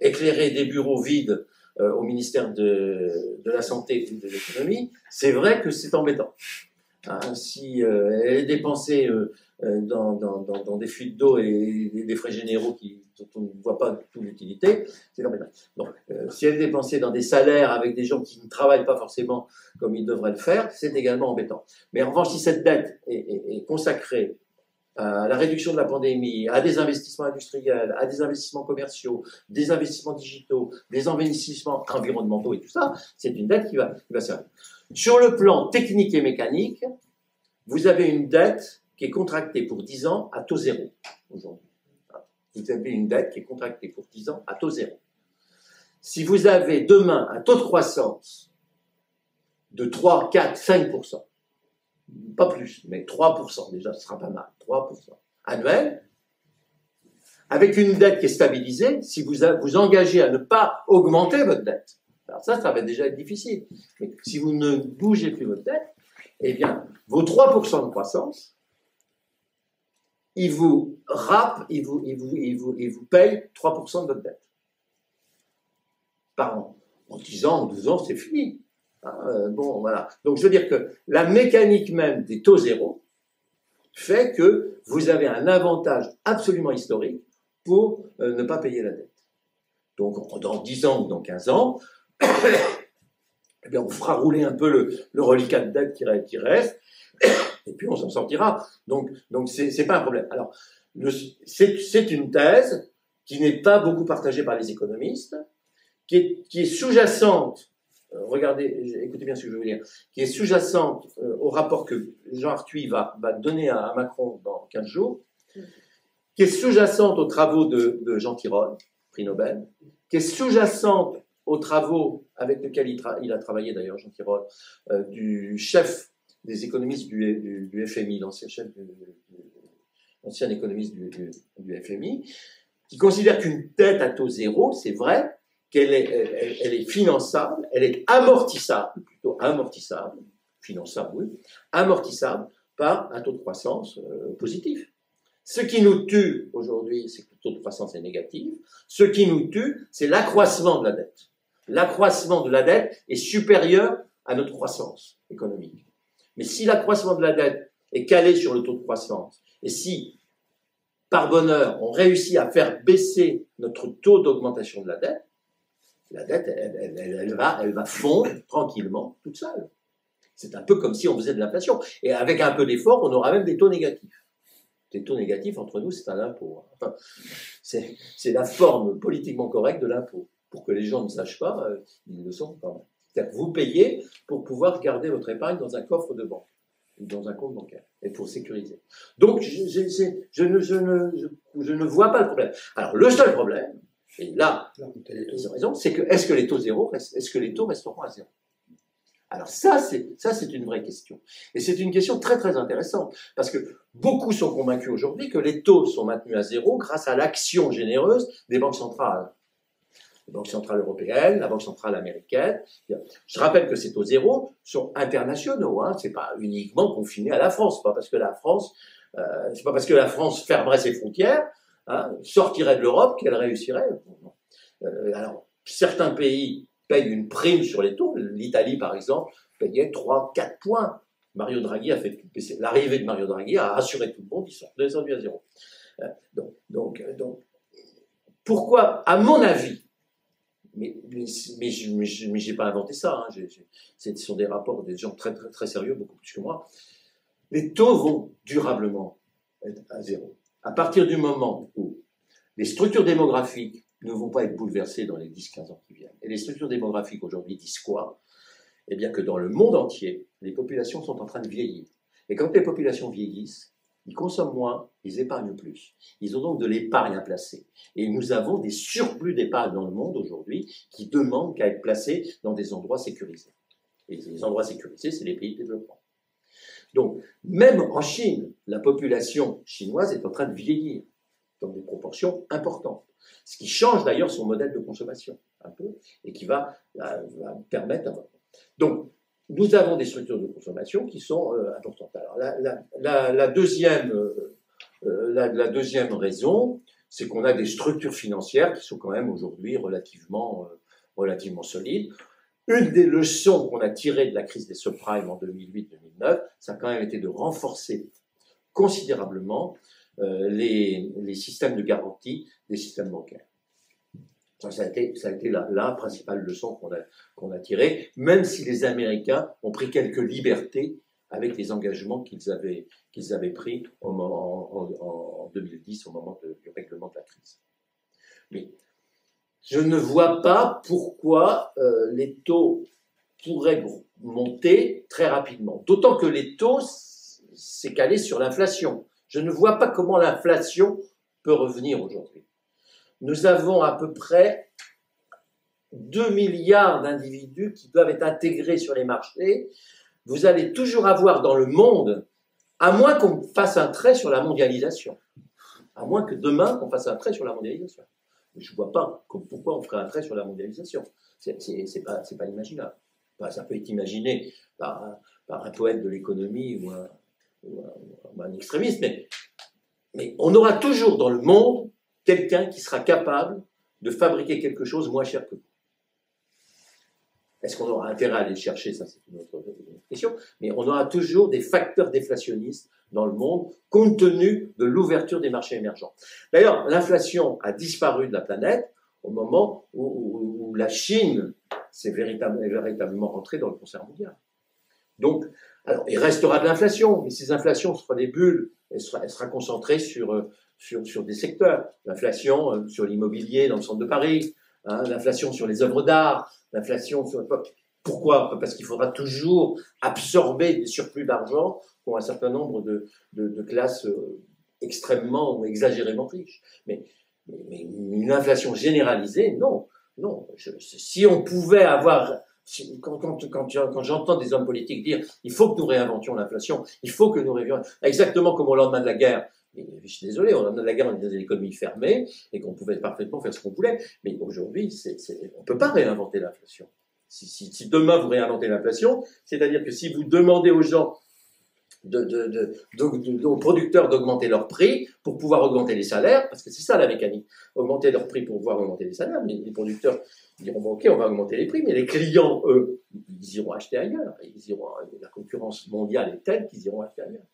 éclairer des bureaux vides au ministère de la Santé et de l'Économie, c'est vrai que c'est embêtant. Hein, si elle est dépensée dans des fuites d'eau et des frais généraux dont on ne voit pas toute l'utilité, c'est embêtant. Donc, si elle est dépensée dans des salaires avec des gens qui ne travaillent pas forcément comme ils devraient le faire, c'est également embêtant. Mais en revanche, si cette dette est consacrée à la réduction de la pandémie, à des investissements industriels, à des investissements commerciaux, des investissements digitaux, des investissements environnementaux et tout ça, c'est une dette qui va servir. Sur le plan technique et mécanique, vous avez une dette qui est contractée pour 10 ans à taux zéro aujourd'hui. Vous avez une dette qui est contractée pour 10 ans à taux zéro. Si vous avez demain un taux de croissance de 3, 4, 5%, pas plus, mais 3%, déjà, ce sera pas mal, 3% annuel, avec une dette qui est stabilisée, si vous vous engagez à ne pas augmenter votre dette, alors ça va déjà être difficile, mais si vous ne bougez plus votre dette, eh bien, vos 3% de croissance, ils vous râpent, ils vous payent 3% de votre dette par an. En 10 ans, en 12 ans, c'est fini. Bon, voilà. Donc, je veux dire que la mécanique même des taux zéro fait que vous avez un avantage absolument historique pour ne pas payer la dette. Donc, dans 10 ans ou dans 15 ans, eh bien, on fera rouler un peu le reliquat de dette qui reste, et puis on s'en sortira. Donc c'est pas un problème. Alors, c'est une thèse qui n'est pas beaucoup partagée par les économistes, qui est sous-jacente. Regardez, écoutez bien ce que je veux dire, qui est sous-jacente au rapport que Jean Arthuis va donner à Macron dans 15 jours, qui est sous-jacente aux travaux de Jean Tirole, prix Nobel, qui est sous-jacente aux travaux avec lesquels il a travaillé d'ailleurs, Jean Tirole, du chef des économistes du FMI, l'ancien économiste du FMI, qui considère qu'une dette à taux zéro, c'est vrai, qu'elle est finançable, elle est amortissable, plutôt amortissable, finançable, oui, amortissable par un taux de croissance positif. Ce qui nous tue aujourd'hui, c'est que le taux de croissance est négatif. Ce qui nous tue, c'est l'accroissement de la dette. L'accroissement de la dette est supérieur à notre croissance économique. Mais si l'accroissement de la dette est calé sur le taux de croissance, et si, par bonheur, on réussit à faire baisser notre taux d'augmentation de la dette, elle va fondre tranquillement toute seule. C'est un peu comme si on faisait de l'inflation. Et avec un peu d'effort, on aura même des taux négatifs. Des taux négatifs, entre nous, c'est un impôt. Enfin, c'est la forme politiquement correcte de l'impôt. Pour que les gens ne sachent pas, ils le sont quand même. C'est-à-dire que vous payez pour pouvoir garder votre épargne dans un coffre de banque, ou dans un compte bancaire, et pour sécuriser. Donc, je ne vois pas le problème. Alors, le seul problème, et là, ils ont raison, c'est que est-ce que les taux resteront à zéro? Alors ça, c'est une vraie question. Et c'est une question très, très intéressante. Parce que beaucoup sont convaincus aujourd'hui que les taux sont maintenus à zéro grâce à l'action généreuse des banques centrales. La Banque centrale européenne, la Banque centrale américaine. Je rappelle que ces taux zéro sont internationaux. Hein. C'est pas uniquement confiné à la France. C'est pas parce que la France fermerait ses frontières, hein, sortirait de l'Europe qu'elle réussirait. Alors, certains pays payent une prime sur les taux. L'Italie, par exemple, payait 3-4 points. Mario Draghi a fait l'arrivée de Mario Draghi a rassuré tout le monde, ils sont descendus à zéro. Donc, pourquoi, à mon avis, mais je n'ai pas inventé ça, hein, ce sont des rapports des gens très, très, très sérieux, beaucoup plus que moi, les taux vont durablement être à zéro. À partir du moment où les structures démographiques ne vont pas être bouleversées dans les 10-15 ans qui viennent. Et les structures démographiques aujourd'hui disent quoi? Eh bien que dans le monde entier, les populations sont en train de vieillir. Et quand les populations vieillissent, ils consomment moins, ils épargnent plus. Ils ont donc de l'épargne à placer. Et nous avons des surplus d'épargne dans le monde aujourd'hui qui demandent qu'à être placés dans des endroits sécurisés. Et les endroits sécurisés, c'est les pays de développement. Donc, même en Chine, la population chinoise est en train de vieillir dans des proportions importantes. Ce qui change d'ailleurs son modèle de consommation, un peu, et qui va permettre... Donc, nous avons des structures de consommation qui sont importantes. Alors, la deuxième raison, c'est qu'on a des structures financières qui sont quand même aujourd'hui relativement solides. Une des leçons qu'on a tirées de la crise des subprimes en 2008-2009, ça a quand même été de renforcer considérablement les systèmes de garantie des systèmes bancaires. Ça a été la principale leçon qu'on a tirée, même si les Américains ont pris quelques libertés avec les engagements qu'ils avaient pris en 2010 au moment du règlement de la crise. Mais je ne vois pas pourquoi les taux pourraient monter très rapidement. D'autant que les taux, c'est calé sur l'inflation. Je ne vois pas comment l'inflation peut revenir aujourd'hui. Nous avons à peu près 2 milliards d'individus qui doivent être intégrés sur les marchés. Vous allez toujours avoir dans le monde, à moins qu'on fasse un trait sur la mondialisation, à moins que demain qu'on fasse un trait sur la mondialisation. Je ne vois pas pourquoi on ferait un trait sur la mondialisation. C'est pas imaginable. Enfin, ça peut être imaginé par un poète de l'économie ou un extrémiste, mais on aura toujours dans le monde quelqu'un qui sera capable de fabriquer quelque chose moins cher que vous. Est-ce qu'on aura intérêt à aller le chercher? Ça, c'est une autre question. Mais on aura toujours des facteurs déflationnistes dans le monde, compte tenu de l'ouverture des marchés émergents. D'ailleurs, l'inflation a disparu de la planète au moment où la Chine est véritablement rentrée dans le concert mondial. Donc, alors, il restera de l'inflation, mais ces inflations seront des bulles, elle sera concentrée sur des secteurs. L'inflation sur l'immobilier dans le centre de Paris, hein, l'inflation sur les œuvres d'art, l'inflation sur... Pourquoi? Parce qu'il faudra toujours absorber des surplus d'argent pour un certain nombre de classes extrêmement ou exagérément riches. Mais une inflation généralisée, non. Si on pouvait avoir... Quand j'entends des hommes politiques dire « il faut que nous réinventions l'inflation, il faut que nous réinventions... » Exactement comme au lendemain de la guerre. Mais je suis désolé, au lendemain de la guerre, on était dans une économie fermée et qu'on pouvait parfaitement faire ce qu'on voulait. Mais aujourd'hui, on ne peut pas réinventer l'inflation. Si demain vous réinventez l'inflation, c'est-à-dire que si vous demandez aux gens, aux producteurs d'augmenter leurs prix pour pouvoir augmenter les salaires, parce que c'est ça la mécanique, augmenter leurs prix pour pouvoir augmenter les salaires, mais les producteurs diront bon, ok, on va augmenter les prix, mais les clients, eux, ils iront acheter ailleurs. La concurrence mondiale est telle qu'ils iront acheter ailleurs.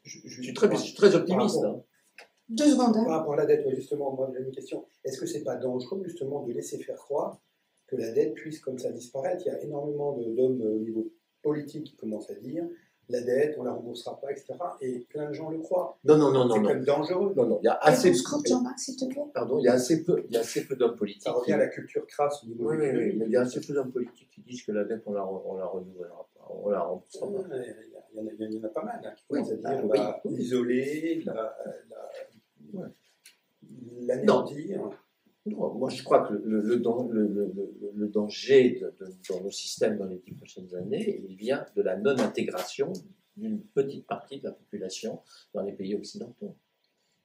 Je suis très optimiste. Hein. 2 secondes. Par rapport à la dette, justement, moi j'ai une question. Est-ce que c'est pas dangereux justement de laisser faire croire que la dette puisse comme ça disparaître? Il y a énormément d'hommes au niveau politique qui commencent à dire la dette, on la remboursera pas, etc. Et plein de gens le croient. Non. C'est quand même dangereux. Non, il y a assez Jean-Marc, s'il te plaît. Pardon, il y a assez peu d'hommes politiques. Ça revient à la culture crasse au niveau Oui, économique. il y a assez peu d'hommes politiques qui disent que la dette, on la renouvellera pas, on la remboursera pas. Il y en a pas mal hein, qui commencent à dire on va isoler, l'anéantir. Non, moi, je crois que le danger dans nos systèmes dans les 10 prochaines années, il vient de la non-intégration d'une petite partie de la population dans les pays occidentaux.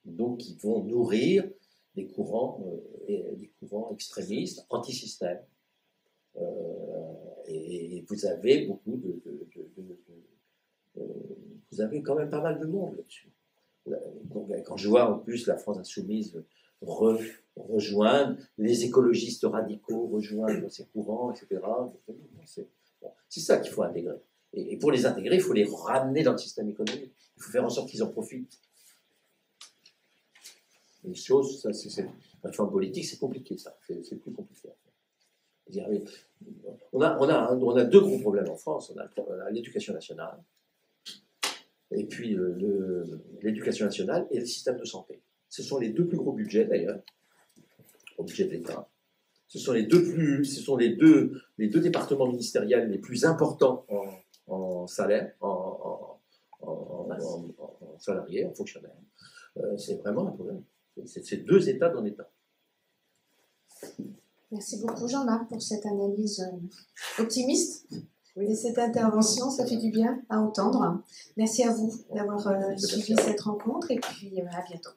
Donc, ils vont nourrir des courants extrémistes, anti-système. Et vous avez beaucoup vous avez quand même pas mal de monde là-dessus. Donc, quand je vois en plus la France insoumise rejoindre, les écologistes radicaux rejoindre ces courants, etc. C'est ça qu'il faut intégrer. Et pour les intégrer, il faut les ramener dans le système économique. Il faut faire en sorte qu'ils en profitent. Les choses, ça, la forme politique, c'est compliqué, ça. C'est plus compliqué. On a deux gros problèmes en France. On a l'éducation nationale, et puis l'éducation nationale et le système de santé. Ce sont les deux plus gros budgets, d'ailleurs, au budget de l'État. Ce sont les deux départements ministériels les plus importants en salaire, en salariés, en fonctionnaires. C'est vraiment un problème. C'est deux États dans l'État. Merci beaucoup Jean-Marc pour cette analyse optimiste et cette intervention, ça fait du bien à entendre. Merci à vous d'avoir suivi cette rencontre et puis à bientôt.